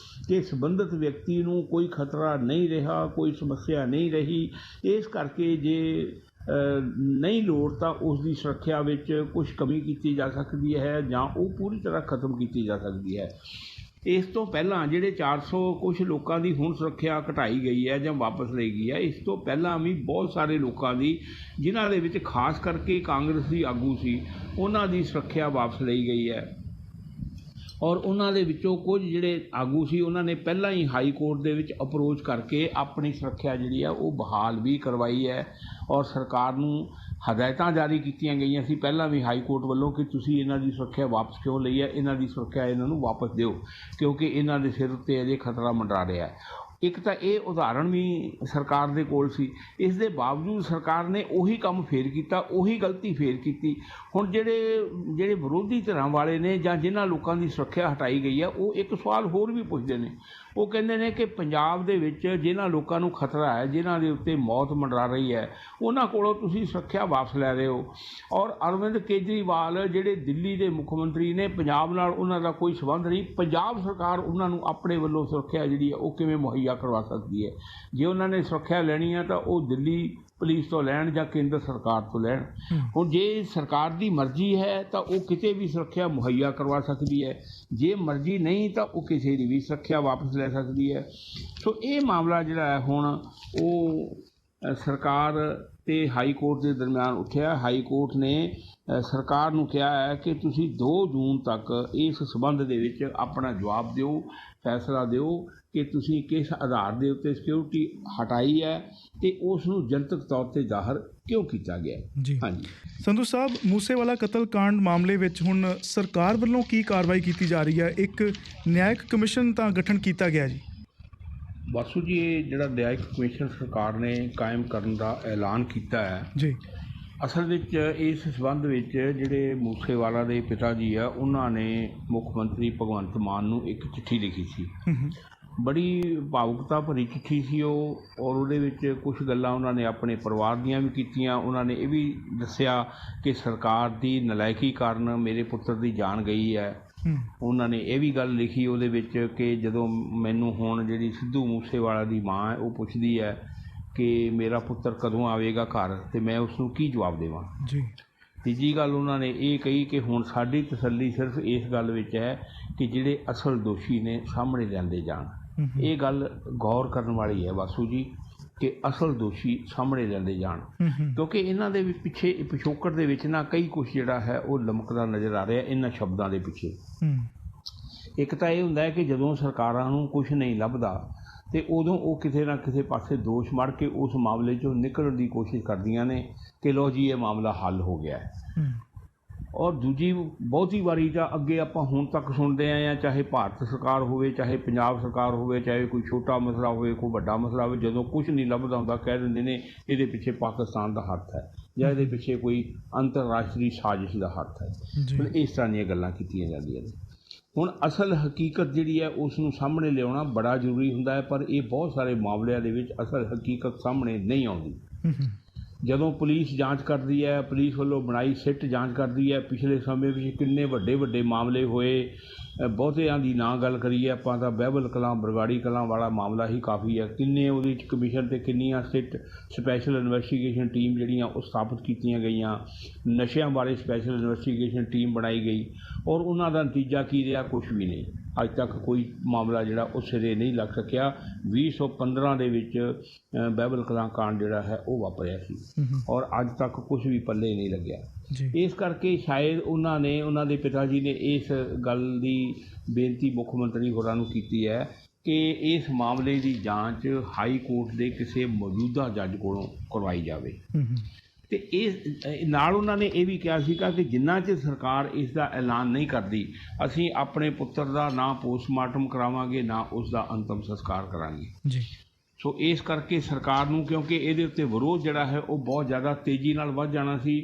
ਕਿ ਸੰਬੰਧਿਤ ਵਿਅਕਤੀ ਨੂੰ ਕੋਈ ਖਤਰਾ ਨਹੀਂ ਰਿਹਾ, ਕੋਈ ਸਮੱਸਿਆ ਨਹੀਂ ਰਹੀ, ਇਸ ਕਰਕੇ ਜੇ ਨਹੀਂ ਲੋੜ ਤਾਂ ਉਸ ਦੀ ਸੁਰੱਖਿਆ ਵਿੱਚ ਕੁਝ ਕਮੀ ਕੀਤੀ ਜਾ ਸਕਦੀ ਹੈ ਜਾਂ ਉਹ ਪੂਰੀ ਤਰ੍ਹਾਂ ਖਤਮ ਕੀਤੀ ਜਾ ਸਕਦੀ ਹੈ। ਇਸ ਤੋਂ ਪਹਿਲਾਂ ਜਿਹੜੇ 400 ਕੁਛ ਲੋਕਾਂ ਦੀ ਹੁਣ ਸੁਰੱਖਿਆ ਘਟਾਈ ਗਈ ਹੈ ਜਾਂ ਵਾਪਸ ਲਈ ਗਈ ਹੈ, ਇਸ ਤੋਂ ਪਹਿਲਾਂ ਵੀ ਬਹੁਤ ਸਾਰੇ ਲੋਕਾਂ ਦੀ, ਜਿਨ੍ਹਾਂ ਦੇ ਵਿੱਚ ਖਾਸ ਕਰਕੇ ਕਾਂਗਰਸੀ ਆਗੂ ਸੀ, ਉਹਨਾਂ ਦੀ ਸੁਰੱਖਿਆ ਵਾਪਸ ਲਈ ਗਈ ਹੈ। ਔਰ ਉਹਨਾਂ ਦੇ ਵਿੱਚੋਂ ਕੁਝ ਜਿਹੜੇ ਆਗੂ ਸੀ ਉਹਨਾਂ ਨੇ ਪਹਿਲਾਂ ਹੀ ਹਾਈ ਕੋਰਟ ਦੇ ਵਿੱਚ ਅਪਰੋਚ ਕਰਕੇ ਆਪਣੀ ਸੁਰੱਖਿਆ ਜਿਹੜੀ ਆ ਉਹ ਬਹਾਲ ਵੀ ਕਰਵਾਈ ਹੈ ਔਰ ਸਰਕਾਰ ਨੂੰ ਹਦਾਇਤਾਂ ਜਾਰੀ ਕੀਤੀਆਂ ਗਈਆਂ ਸੀ ਪਹਿਲਾਂ ਵੀ ਹਾਈ ਕੋਰਟ ਵੱਲੋਂ ਕਿ ਤੁਸੀਂ ਇਹਨਾਂ ਦੀ ਸੁਰੱਖਿਆ ਵਾਪਸ ਕਿਉਂ ਲਈ ਹੈ, ਇਹਨਾਂ ਦੀ ਸੁਰੱਖਿਆ ਇਹਨਾਂ ਨੂੰ ਵਾਪਸ ਦਿਓ ਕਿਉਂਕਿ ਇਹਨਾਂ ਦੇ ਸਿਰ ਉੱਤੇ ਅਜੇ ਖਤਰਾ ਮੰਡਰਾ ਰਿਹਾ ਹੈ। ਇੱਕ ਤਾਂ ਇਹ ਉਦਾਹਰਣ ਵੀ ਸਰਕਾਰ ਦੇ ਕੋਲ ਸੀ। ਇਸ ਦੇ ਬਾਵਜੂਦ ਸਰਕਾਰ ਨੇ ਉਹੀ ਕੰਮ ਫੇਰ ਕੀਤਾ, ਉਹੀ ਗਲਤੀ ਫੇਰ ਕੀਤੀ। ਹੁਣ ਜਿਹੜੇ ਵਿਰੋਧੀ ਧਿਰਾਂ ਵਾਲੇ ਨੇ ਜਾਂ ਜਿਨ੍ਹਾਂ ਲੋਕਾਂ ਦੀ ਸੁਰੱਖਿਆ ਹਟਾਈ ਗਈ ਹੈ, ਉਹ ਇੱਕ ਸਵਾਲ ਹੋਰ ਵੀ ਪੁੱਛਦੇ ਨੇ। ਉਹ ਕਹਿੰਦੇ ਨੇ ਕਿ ਪੰਜਾਬ ਦੇ ਵਿੱਚ ਜਿਨ੍ਹਾਂ ਲੋਕਾਂ ਨੂੰ ਖਤਰਾ ਹੈ, ਜਿਨ੍ਹਾਂ ਦੇ ਉੱਤੇ ਮੌਤ ਮੰਡਰਾ ਰਹੀ ਹੈ, ਉਹਨਾਂ ਕੋਲੋਂ ਤੁਸੀਂ ਸੁਰੱਖਿਆ ਵਾਪਸ ਲੈ ਰਹੇ ਹੋ। ਔਰ ਅਰਵਿੰਦ ਕੇਜਰੀਵਾਲ ਜਿਹੜੇ ਦਿੱਲੀ ਦੇ ਮੁੱਖ ਮੰਤਰੀ ਨੇ, ਪੰਜਾਬ ਨਾਲ ਉਹਨਾਂ ਦਾ ਕੋਈ ਸੰਬੰਧ ਨਹੀਂ। ਪੰਜਾਬ ਸਰਕਾਰ ਉਹਨਾਂ ਨੂੰ ਆਪਣੇ ਵੱਲੋਂ ਸੁਰੱਖਿਆ ਜਿਹੜੀ ਹੈ ਉਹ ਕਿਵੇਂ ਮੁਹੱਈਆ ਕਰਵਾ ਸਕਦੀ ਹੈ? ਜੇ ਉਹਨਾਂ ਨੇ ਸੁਰੱਖਿਆ ਲੈਣੀ ਹੈ ਤਾਂ ਉਹ ਦਿੱਲੀ ਪੁਲਿਸ ਤੋਂ ਲੈਣ ਜਾਂ ਕੇਂਦਰ ਸਰਕਾਰ ਤੋਂ ਲੈਣ। ਹੁਣ ਜੇ ਸਰਕਾਰ ਦੀ ਮਰਜ਼ੀ ਹੈ ਤਾਂ ਉਹ ਕਿਤੇ ਵੀ ਸੁਰੱਖਿਆ ਮੁਹੱਈਆ ਕਰਵਾ ਸਕਦੀ ਹੈ, ਜੇ ਮਰਜ਼ੀ ਨਹੀਂ ਤਾਂ ਉਹ ਕਿਸੇ ਦੀ ਵੀ ਸੁਰੱਖਿਆ ਵਾਪਸ ਲੈ ਸਕਦੀ ਹੈ। ਸੋ ਇਹ ਮਾਮਲਾ ਜਿਹੜਾ ਹੈ ਹੁਣ ਉਹ ਸਰਕਾਰ ਤੇ ਹਾਈ ਕੋਰਟ ਦੇ ਦਰਮਿਆਨ ਉੱਠਿਆ। ਹਾਈ ਕੋਰਟ ਨੇ ਸਰਕਾਰ ਨੂੰ ਕਿਹਾ ਹੈ ਕਿ ਤੁਸੀਂ 2 ਜੂਨ ਤੱਕ ਇਸ ਸਬੰਧ ਦੇ ਵਿੱਚ ਆਪਣਾ ਜਵਾਬ ਦਿਓ, ਫੈਸਲਾ ਦਿਓ ਕਿ ਤੁਸੀਂ ਕਿਸ ਆਧਾਰ ਦੇ ਉੱਤੇ ਸਿਕਿਉਰਿਟੀ ਹਟਾਈ ਹੈ ਤੇ ਉਸ ਨੂੰ ਜਨਤਕ ਤੌਰ ਤੇ ਜ਼ਾਹਰ ਕਿਉਂ ਕੀਤਾ ਗਿਆ। ਜੀ ਹਾਂਜੀ ਸੰਧੂ ਸਾਹਿਬ, ਮੂਸੇਵਾਲਾ ਕਤਲकांड ਮਾਮਲੇ ਵਿੱਚ ਹੁਣ ਸਰਕਾਰ ਵੱਲੋਂ ਕੀ ਕਾਰਵਾਈ ਕੀਤੀ ਜਾ ਰਹੀ ਹੈ? ਇੱਕ ਨਿਆਇਕ ਕਮਿਸ਼ਨ ਤਾਂ ਗਠਨ ਕੀਤਾ ਗਿਆ ਜੀ। ਬਾਸੂ ਜੀ, ਇਹ ਜਿਹੜਾ ਨਿਆਇਕ ਕਮਿਸ਼ਨ ਸਰਕਾਰ ਨੇ ਕਾਇਮ ਕਰਨ ਦਾ ਐਲਾਨ ਕੀਤਾ ਹੈ ਜੀ, ਅਸਲ ਵਿੱਚ ਇਸ ਸੰਬੰਧ ਵਿੱਚ ਜਿਹੜੇ ਮੂਸੇਵਾਲਾ ਦੇ ਪਿਤਾ ਜੀ ਆ, ਉਹਨਾਂ ਨੇ ਮੁੱਖ ਮੰਤਰੀ ਭਗਵੰਤ ਮਾਨ ਨੂੰ ਇੱਕ ਚਿੱਠੀ ਲਿਖੀ ਸੀ। ਬੜੀ ਭਾਵੁਕਤਾ ਭਰੀ ਚਿੱਠੀ ਸੀ ਉਹ, ਔਰ ਉਹਦੇ ਵਿੱਚ ਕੁਝ ਗੱਲਾਂ ਉਹਨਾਂ ਨੇ ਆਪਣੇ ਪਰਿਵਾਰ ਦੀਆਂ ਵੀ ਕੀਤੀਆਂ। ਉਹਨਾਂ ਨੇ ਇਹ ਵੀ ਦੱਸਿਆ ਕਿ ਸਰਕਾਰ ਦੀ ਨਲਾਇਕੀ ਕਾਰਨ ਮੇਰੇ ਪੁੱਤਰ ਦੀ ਜਾਨ ਗਈ ਹੈ। ਉਹਨਾਂ ਨੇ ਇਹ ਵੀ ਗੱਲ ਲਿਖੀ ਉਹਦੇ ਵਿੱਚ ਕਿ ਜਦੋਂ ਮੈਨੂੰ ਹੁਣ ਜਿਹੜੀ ਸਿੱਧੂ ਮੂਸੇਵਾਲਾ ਦੀ ਮਾਂ ਹੈ ਉਹ ਪੁੱਛਦੀ ਹੈ ਕਿ ਮੇਰਾ ਪੁੱਤਰ ਕਦੋਂ ਆਵੇਗਾ ਘਰ, ਤੇ ਮੈਂ ਉਸ ਨੂੰ ਕੀ ਜਵਾਬ ਦੇਵਾਂ ਜੀ। ਤੀਜੀ ਗੱਲ ਉਹਨਾਂ ਨੇ ਇਹ ਕਹੀ ਕਿ ਹੁਣ ਸਾਡੀ ਤਸੱਲੀ ਸਿਰਫ ਇਸ ਗੱਲ ਵਿੱਚ ਹੈ ਕਿ ਜਿਹੜੇ ਅਸਲ ਦੋਸ਼ੀ ਨੇ ਸਾਹਮਣੇ ਲਿਆਂਦੇ ਜਾਣ। ਇਹ ਗੱਲ ਗੌਰ ਕਰਨ ਵਾਲੀ ਹੈ ਬਾਸੂ ਜੀ ਕਿ ਅਸਲ ਦੋਸ਼ੀ ਸਾਹਮਣੇ ਲਿਆਂਦੇ ਜਾਣ, ਕਿਉਂਕਿ ਇਹਨਾਂ ਦੇ ਪਿੱਛੇ ਪਿਛੋਕੜ ਦੇ ਵਿੱਚ ਨਾ ਕਈ ਕੁਛ ਜਿਹੜਾ ਹੈ ਉਹ ਲਮਕਦਾ ਨਜ਼ਰ ਆ ਰਿਹਾ ਇਹਨਾਂ ਸ਼ਬਦਾਂ ਦੇ ਪਿੱਛੇ। ਇੱਕ ਤਾਂ ਇਹ ਹੁੰਦਾ ਹੈ ਕਿ ਜਦੋਂ ਸਰਕਾਰਾਂ ਨੂੰ ਕੁਛ ਨਹੀਂ ਲੱਭਦਾ ਤੇ ਉਦੋਂ ਉਹ ਕਿਸੇ ਨਾ ਕਿਸੇ ਪਾਸੇ ਦੋਸ਼ ਮੜ ਕੇ ਉਸ ਮਾਮਲੇ 'ਚੋਂ ਨਿਕਲਣ ਦੀ ਕੋਸ਼ਿਸ਼ ਕਰਦੀਆਂ ਨੇ ਕਿ ਲਓ ਜੀ ਇਹ ਮਾਮਲਾ ਹੱਲ ਹੋ ਗਿਆ ਹੈ। ਔਰ ਦੂਜੀ ਬਹੁਤੀ ਵਾਰੀ ਤਾਂ ਅੱਗੇ ਆਪਾਂ ਹੁਣ ਤੱਕ ਸੁਣਦੇ ਆਏ ਹਾਂ, ਚਾਹੇ ਭਾਰਤ ਸਰਕਾਰ ਹੋਵੇ, ਚਾਹੇ ਪੰਜਾਬ ਸਰਕਾਰ ਹੋਵੇ, ਚਾਹੇ ਕੋਈ ਛੋਟਾ ਮਸਲਾ ਹੋਵੇ, ਕੋਈ ਵੱਡਾ ਮਸਲਾ ਹੋਵੇ, ਜਦੋਂ ਕੁਛ ਨਹੀਂ ਲੱਭਦਾ ਹੁੰਦਾ ਕਹਿ ਦਿੰਦੇ ਨੇ ਇਹਦੇ ਪਿੱਛੇ ਪਾਕਿਸਤਾਨ ਦਾ ਹੱਥ ਹੈ ਜਾਂ ਇਹਦੇ ਪਿੱਛੇ ਕੋਈ ਅੰਤਰਰਾਸ਼ਟਰੀ ਸਾਜ਼ਿਸ਼ ਦਾ ਹੱਥ ਹੈ। ਮਤਲਬ ਇਸ ਤਰ੍ਹਾਂ ਦੀਆਂ ਗੱਲਾਂ ਕੀਤੀਆਂ ਜਾਂਦੀਆਂ ਨੇ। ਹੁਣ ਅਸਲ ਹਕੀਕਤ ਜਿਹੜੀ ਹੈ ਉਸ ਨੂੰ ਸਾਹਮਣੇ ਲਿਆਉਣਾ ਬੜਾ ਜ਼ਰੂਰੀ ਹੁੰਦਾ ਹੈ, ਪਰ ਇਹ ਬਹੁਤ ਸਾਰੇ ਮਾਮਲਿਆਂ ਦੇ ਵਿੱਚ ਅਸਲ ਹਕੀਕਤ ਸਾਹਮਣੇ ਨਹੀਂ ਆਉਂਦੀ। ਜਦੋਂ ਪੁਲਿਸ ਜਾਂਚ ਕਰਦੀ ਹੈ, ਪੁਲਿਸ ਵੱਲੋਂ ਬਣਾਈ ਸਿੱਟ ਜਾਂਚ ਕਰਦੀ ਹੈ, ਪਿਛਲੇ ਸਮੇਂ ਵਿੱਚ ਕਿੰਨੇ ਵੱਡੇ ਵੱਡੇ ਮਾਮਲੇ ਹੋਏ, ਬਹੁਤਿਆਂ ਦੀ ਨਾ ਗੱਲ ਕਰੀਏ ਆਪਾਂ ਤਾਂ ਬਹਿਬਲ ਕਲਾਂ ਬਰਗਾੜੀ ਕਲਾਂ ਵਾਲਾ ਮਾਮਲਾ ਹੀ ਕਾਫੀ ਹੈ। ਕਿੰਨੇ ਉਹਦੇ 'ਚ ਕਮਿਸ਼ਨ ਅਤੇ ਕਿੰਨੀਆਂ ਸਿੱਟ ਸਪੈਸ਼ਲ ਇਨਵੈਸਟੀਗੇਸ਼ਨ ਟੀਮ ਜਿਹੜੀਆਂ ਉਹ ਸਥਾਪਿਤ ਕੀਤੀਆਂ ਗਈਆਂ, ਨਸ਼ਿਆਂ ਬਾਰੇ ਸਪੈਸ਼ਲ ਇਨਵੈਸਟੀਗੇਸ਼ਨ ਟੀਮ ਬਣਾਈ ਗਈ, ਔਰ ਉਹਨਾਂ ਦਾ ਨਤੀਜਾ ਕੀ ਰਿਹਾ? ਕੁਛ ਵੀ ਨਹੀਂ। ਅੱਜ ਤੱਕ ਕੋਈ ਮਾਮਲਾ ਜਿਹੜਾ ਉਹ ਸਿਰੇ ਨਹੀਂ ਲੱਗ ਸਕਿਆ। 2015 ਦੇ ਵਿੱਚ ਬਹਿਬਲ ਕਲਾਂ ਕਾਂਡ ਜਿਹੜਾ ਹੈ ਉਹ ਵਾਪਰਿਆ ਸੀ, ਔਰ ਅੱਜ ਤੱਕ ਕੁਛ ਵੀ ਪੱਲੇ ਨਹੀਂ ਲੱਗਿਆ। ਇਸ ਕਰਕੇ ਸ਼ਾਇਦ ਉਹਨਾਂ ਦੇ ਪਿਤਾ ਜੀ ਨੇ ਇਸ ਗੱਲ ਦੀ ਬੇਨਤੀ ਮੁੱਖ ਮੰਤਰੀ ਹੋਰਾਂ ਨੂੰ ਕੀਤੀ ਹੈ ਕਿ ਇਸ ਮਾਮਲੇ ਦੀ ਜਾਂਚ ਹਾਈ ਕੋਰਟ ਦੇ ਕਿਸੇ ਮੌਜੂਦਾ ਜੱਜ ਕੋਲੋਂ ਕਰਵਾਈ ਜਾਵੇ। ਅਤੇ ਇਹ ਨਾਲ ਉਹਨਾਂ ਨੇ ਇਹ ਵੀ ਕਿਹਾ ਸੀਗਾ ਕਿ ਜਿੰਨਾ ਚਿਰ ਸਰਕਾਰ ਇਸ ਦਾ ਐਲਾਨ ਨਹੀਂ ਕਰਦੀ, ਅਸੀਂ ਆਪਣੇ ਪੁੱਤਰ ਦਾ ਨਾ ਪੋਸਟਮਾਰਟਮ ਕਰਾਵਾਂਗੇ, ਨਾ ਉਸ ਦਾ ਅੰਤਮ ਸੰਸਕਾਰ ਕਰਾਂਗੇ। ਸੋ ਇਸ ਕਰਕੇ ਸਰਕਾਰ ਨੂੰ, ਕਿਉਂਕਿ ਇਹਦੇ ਉੱਤੇ ਵਿਰੋਧ ਜਿਹੜਾ ਹੈ ਉਹ ਬਹੁਤ ਜ਼ਿਆਦਾ ਤੇਜ਼ੀ ਨਾਲ ਵੱਧ ਜਾਣਾ ਸੀ।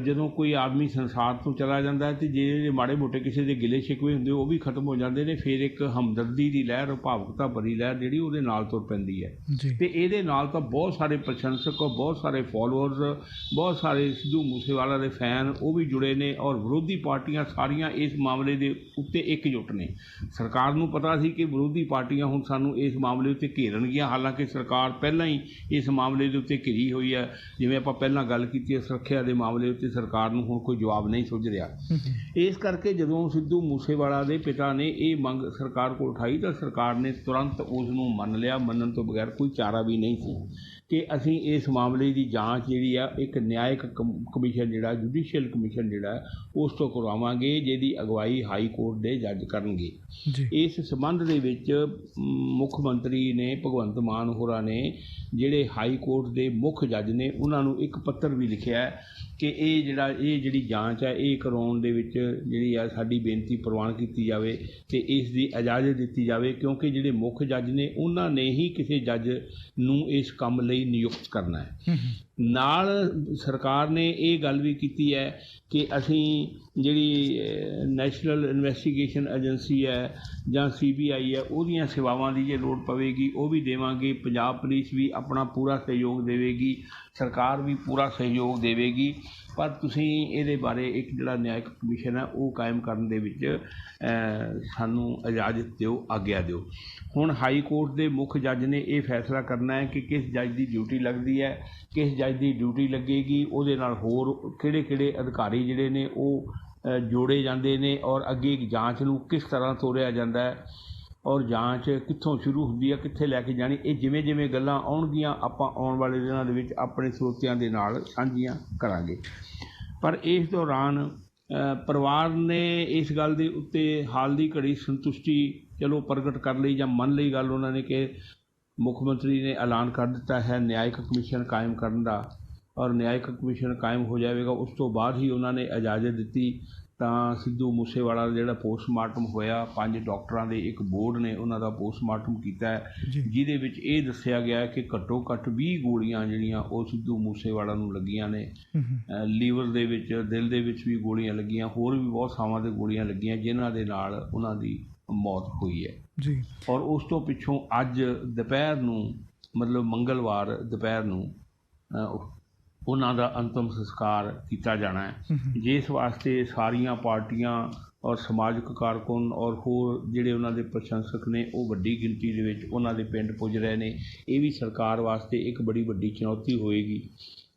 ਜਦੋਂ ਕੋਈ ਆਦਮੀ ਸੰਸਾਰ ਤੋਂ ਚਲਾ ਜਾਂਦਾ ਹੈ ਅਤੇ ਜਿਹੜੇ ਮਾੜੇ ਮੋਟੇ ਕਿਸੇ ਦੇ ਗਿਲੇ ਸ਼ਿਕਵੇ ਹੁੰਦੇ ਉਹ ਵੀ ਖਤਮ ਹੋ ਜਾਂਦੇ ਨੇ। ਫਿਰ ਇੱਕ ਹਮਦਰਦੀ ਦੀ ਲਹਿਰ, ਭਾਵੁਕਤਾ ਭਰੀ ਲਹਿਰ ਜਿਹੜੀ ਉਹਦੇ ਨਾਲ ਤੁਰ ਪੈਂਦੀ ਹੈ। ਅਤੇ ਇਹਦੇ ਨਾਲ ਤਾਂ ਬਹੁਤ ਸਾਰੇ ਪ੍ਰਸ਼ੰਸਕ, ਬਹੁਤ ਸਾਰੇ ਫੋਲੋਅਰਸ, ਬਹੁਤ ਸਾਰੇ ਸਿੱਧੂ ਮੂਸੇਵਾਲਾ ਦੇ ਫੈਨ ਉਹ ਵੀ ਜੁੜੇ ਨੇ, ਔਰ ਵਿਰੋਧੀ ਪਾਰਟੀਆਂ ਸਾਰੀਆਂ ਇਸ ਮਾਮਲੇ ਦੇ ਉੱਤੇ ਇਕਜੁੱਟ ਨੇ। ਸਰਕਾਰ ਨੂੰ ਪਤਾ ਸੀ ਕਿ ਵਿਰੋਧੀ ਪਾਰਟੀਆਂ ਹੁਣ ਸਾਨੂੰ ਇਸ ਮਾਮਲੇ ਉੱਤੇ ਘੇਰਨਗੀਆਂ, ਹਾਲਾਂਕਿ ਸਰਕਾਰ ਪਹਿਲਾਂ ਹੀ ਇਸ ਮਾਮਲੇ ਦੇ ਉੱਤੇ ਘਿਰੀ ਹੋਈ ਹੈ। ਜਿਵੇਂ ਆਪਾਂ ਪਹਿਲਾਂ ਗੱਲ ਕੀਤੀ ਹੈ ਸੁਰੱਖਿਆ ਦੇ ਮਾਮਲੇ ਉੱਤੇ ਸਰਕਾਰ ਨੂੰ ਹੁਣ ਕੋਈ ਜਵਾਬ ਨਹੀਂ ਸੁੱਝ ਰਿਹਾ। ਇਸ ਕਰਕੇ ਜਦੋਂ ਸਿੱਧੂ ਮੂਸੇਵਾਲਾ ਦੇ ਪਿਤਾ ਨੇ ਇਹ ਮੰਗ ਸਰਕਾਰ ਕੋਲ ਉਠਾਈ ਤਾਂ ਸਰਕਾਰ ਨੇ ਤੁਰੰਤ ਉਸ ਨੂੰ ਮੰਨ ਲਿਆ। ਮੰਨਣ ਤੋਂ ਬਗੈਰ ਕੋਈ ਚਾਰਾ ਵੀ ਨਹੀਂ ਸੀ ਕਿ ਅਸੀਂ ਇਸ ਮਾਮਲੇ ਦੀ ਜਾਂਚ ਜਿਹੜੀ ਆ ਇੱਕ ਨਿਆਇਕ ਕਮਿਸ਼ਨ ਜਿਹੜਾ ਜੁਡੀਸ਼ੀਅਲ ਕਮਿਸ਼ਨ ਜਿਹੜਾ ਉਸ ਤੋਂ ਕਰਵਾਵਾਂਗੇ, ਜਿਹਦੀ ਅਗਵਾਈ ਹਾਈ ਕੋਰਟ ਦੇ ਜੱਜ ਕਰਨਗੇ। ਇਸ ਸੰਬੰਧ ਦੇ ਵਿੱਚ ਮੁੱਖ ਮੰਤਰੀ ਨੇ ਭਗਵੰਤ ਮਾਨ ਹੋਰਾਂ ਨੇ ਜਿਹੜੇ ਹਾਈ ਕੋਰਟ ਦੇ ਮੁੱਖ ਜੱਜ ਨੇ ਉਹਨਾਂ ਨੂੰ ਇੱਕ ਪੱਤਰ ਵੀ ਲਿਖਿਆ ਕਿ ਇਹ ਜਿਹੜੀ ਜਾਂਚ ਹੈ ਇਹ ਕਰਾਉਣ ਦੇ ਵਿੱਚ ਜਿਹੜੀ ਆ ਸਾਡੀ ਬੇਨਤੀ ਪ੍ਰਵਾਨ ਕੀਤੀ ਜਾਵੇ ਅਤੇ ਇਸ ਦੀ ਇਜਾਜ਼ਤ ਦਿੱਤੀ ਜਾਵੇ, ਕਿਉਂਕਿ ਜਿਹੜੇ ਮੁੱਖ ਜੱਜ ਨੇ ਉਹਨਾਂ ਨੇ ਹੀ ਕਿਸੇ ਜੱਜ ਨੂੰ ਇਸ ਕੰਮ ਲਈ ਨਿਯੁਕਤ ਕਰਨਾ ਹੈ। ਨਾਲ ਸਰਕਾਰ ਨੇ ਇਹ ਗੱਲ ਵੀ ਕੀਤੀ ਹੈ ਕਿ ਅਸੀਂ ਜਿਹੜੀ ਨੈਸ਼ਨਲ ਇਨਵੈਸਟੀਗੇਸ਼ਨ ਏਜੰਸੀ ਹੈ ਜਾਂ CBI ਹੈ ਉਹਦੀਆਂ ਸੇਵਾਵਾਂ ਦੀ ਜੇ ਲੋੜ ਪਵੇਗੀ ਉਹ ਵੀ ਦੇਵਾਂਗੇ। ਪੰਜਾਬ ਪੁਲਿਸ ਵੀ ਆਪਣਾ ਪੂਰਾ ਸਹਿਯੋਗ ਦੇਵੇਗੀ, ਸਰਕਾਰ ਵੀ ਪੂਰਾ ਸਹਿਯੋਗ ਦੇਵੇਗੀ, ਪਰ ਤੁਸੀਂ ਇਹਦੇ ਬਾਰੇ ਇੱਕ ਜਿਹੜਾ ਨਿਆਇਕ ਕਮਿਸ਼ਨ ਹੈ ਉਹ ਕਾਇਮ ਕਰਨ ਦੇ ਵਿੱਚ ਸਾਨੂੰ ਇਜਾਜ਼ਤ ਦਿਓ, ਆਗਿਆ ਦਿਓ। ਹੁਣ ਹਾਈ ਕੋਰਟ ਦੇ ਮੁੱਖ ਜੱਜ ਨੇ ਇਹ ਫੈਸਲਾ ਕਰਨਾ ਹੈ ਕਿ ਕਿਸ ਜੱਜ ਦੀ ਡਿਊਟੀ ਲੱਗਦੀ ਹੈ, ਕਿਸ ਜੱਜ ਦੀ ਡਿਊਟੀ ਲੱਗੇਗੀ, ਉਹਦੇ ਨਾਲ ਹੋਰ ਕਿਹੜੇ ਅਧਿਕਾਰੀ ਜਿਹੜੇ ਨੇ ਉਹ ਜੋੜੇ ਜਾਂਦੇ ਨੇ, ਔਰ ਅੱਗੇ ਜਾਂਚ ਨੂੰ ਕਿਸ ਤਰ੍ਹਾਂ ਤੋਰਿਆ ਜਾਂਦਾ ਹੈ, ਔਰ ਜਾਂਚ ਕਿੱਥੋਂ ਸ਼ੁਰੂ ਹੁੰਦੀ ਹੈ, ਕਿੱਥੇ ਲੈ ਕੇ ਜਾਣੀ। ਇਹ ਜਿਵੇਂ ਜਿਵੇਂ ਗੱਲਾਂ ਆਉਣਗੀਆਂ ਆਪਾਂ ਆਉਣ ਵਾਲੇ ਦਿਨਾਂ ਦੇ ਵਿੱਚ ਆਪਣੇ ਸਰੋਤਿਆਂ ਦੇ ਨਾਲ ਸਾਂਝੀਆਂ ਕਰਾਂਗੇ। ਪਰ ਇਸ ਦੌਰਾਨ ਪਰਿਵਾਰ ਨੇ ਇਸ ਗੱਲ ਦੇ ਉੱਤੇ ਹਾਲ ਦੀ ਘੜੀ ਸੰਤੁਸ਼ਟੀ ਚਲੋ ਪ੍ਰਗਟ ਕਰ ਲਈ ਜਾਂ ਮੰਨ ਲਈ ਗੱਲ ਉਹਨਾਂ ਨੇ ਕਿ ਮੁੱਖ ਮੰਤਰੀ ਨੇ ਐਲਾਨ ਕਰ ਦਿੱਤਾ ਹੈ ਨਿਆਇਕ ਕਮਿਸ਼ਨ ਕਾਇਮ ਕਰਨ ਦਾ, ਔਰ ਨਿਆਇਕ ਕਮਿਸ਼ਨ ਕਾਇਮ ਹੋ ਜਾਵੇਗਾ। ਉਸ ਤੋਂ ਬਾਅਦ ਹੀ ਉਹਨਾਂ ਨੇ ਇਜਾਜ਼ਤ ਦਿੱਤੀ ਤਾਂ ਸਿੱਧੂ ਮੂਸੇਵਾਲਾ ਦਾ ਜਿਹੜਾ ਪੋਸਟਮਾਰਟਮ ਹੋਇਆ, 5 ਡਾਕਟਰਾਂ ਦੇ ਇੱਕ ਬੋਰਡ ਨੇ ਉਹਨਾਂ ਦਾ ਪੋਸਟਮਾਰਟਮ ਕੀਤਾ ਹੈ, ਜਿਹਦੇ ਵਿੱਚ ਇਹ ਦੱਸਿਆ ਗਿਆ ਕਿ ਘੱਟੋ ਘੱਟ 20 ਗੋਲੀਆਂ ਜਿਹੜੀਆਂ ਉਹ ਸਿੱਧੂ ਮੂਸੇਵਾਲਾ ਨੂੰ ਲੱਗੀਆਂ ਨੇ। ਲੀਵਰ ਦੇ ਵਿੱਚ, ਦਿਲ ਦੇ ਵਿੱਚ ਵੀ ਗੋਲੀਆਂ ਲੱਗੀਆਂ, ਹੋਰ ਵੀ ਬਹੁਤ ਥਾਵਾਂ 'ਤੇ ਗੋਲੀਆਂ ਲੱਗੀਆਂ, ਜਿਨ੍ਹਾਂ ਦੇ ਨਾਲ ਉਹਨਾਂ ਦੀ ਮੌਤ ਹੋਈ ਹੈ। ਔਰ ਉਸ ਤੋਂ ਪਿੱਛੋਂ ਅੱਜ ਦੁਪਹਿਰ ਨੂੰ, ਮਤਲਬ ਮੰਗਲਵਾਰ ਦੁਪਹਿਰ ਨੂੰ ਉਹਨਾਂ ਦਾ ਅੰਤਮ ਸੰਸਕਾਰ ਕੀਤਾ ਜਾਣਾ ਹੈ, ਜਿਸ ਵਾਸਤੇ ਸਾਰੀਆਂ ਪਾਰਟੀਆਂ ਔਰ ਸਮਾਜਿਕ ਕਾਰਕੁਨ ਔਰ ਹੋਰ ਜਿਹੜੇ ਉਹਨਾਂ ਦੇ ਪ੍ਰਸ਼ੰਸਕ ਨੇ ਉਹ ਵੱਡੀ ਗਿਣਤੀ ਦੇ ਵਿੱਚ ਉਹਨਾਂ ਦੇ ਪਿੰਡ ਪੁੱਜ ਰਹੇ ਨੇ। ਇਹ ਵੀ ਸਰਕਾਰ ਵਾਸਤੇ ਇੱਕ ਬੜੀ ਵੱਡੀ ਚੁਣੌਤੀ ਹੋਏਗੀ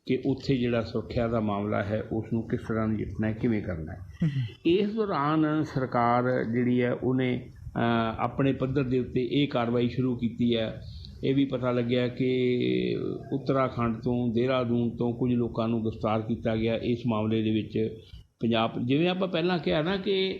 ਕਿ ਉੱਥੇ ਜਿਹੜਾ ਸੁਰੱਖਿਆ ਦਾ ਮਾਮਲਾ ਹੈ ਉਸ ਨੂੰ ਕਿਸ ਤਰ੍ਹਾਂ ਨਜਿੱਠਣਾ ਹੈ, ਕਿਵੇਂ ਕਰਨਾ ਹੈ। ਇਸ ਦੌਰਾਨ ਸਰਕਾਰ ਜਿਹੜੀ ਹੈ ਉਹਨੇ ਆਪਣੇ ਪੱਧਰ ਦੇ ਉੱਤੇ ਇਹ ਕਾਰਵਾਈ ਸ਼ੁਰੂ ਕੀਤੀ ਹੈ। ਇਹ ਵੀ ਪਤਾ ਲੱਗਿਆ ਕਿ ਉੱਤਰਾਖੰਡ ਤੋਂ, ਦੇਹਰਾਦੂਨ ਤੋਂ ਕੁਝ ਲੋਕਾਂ ਨੂੰ ਗ੍ਰਿਫਤਾਰ ਕੀਤਾ ਗਿਆ ਇਸ ਮਾਮਲੇ ਦੇ ਵਿੱਚ। ਪੰਜਾਬ, ਜਿਵੇਂ ਆਪਾਂ ਪਹਿਲਾਂ ਕਿਹਾ ਨਾ ਕਿ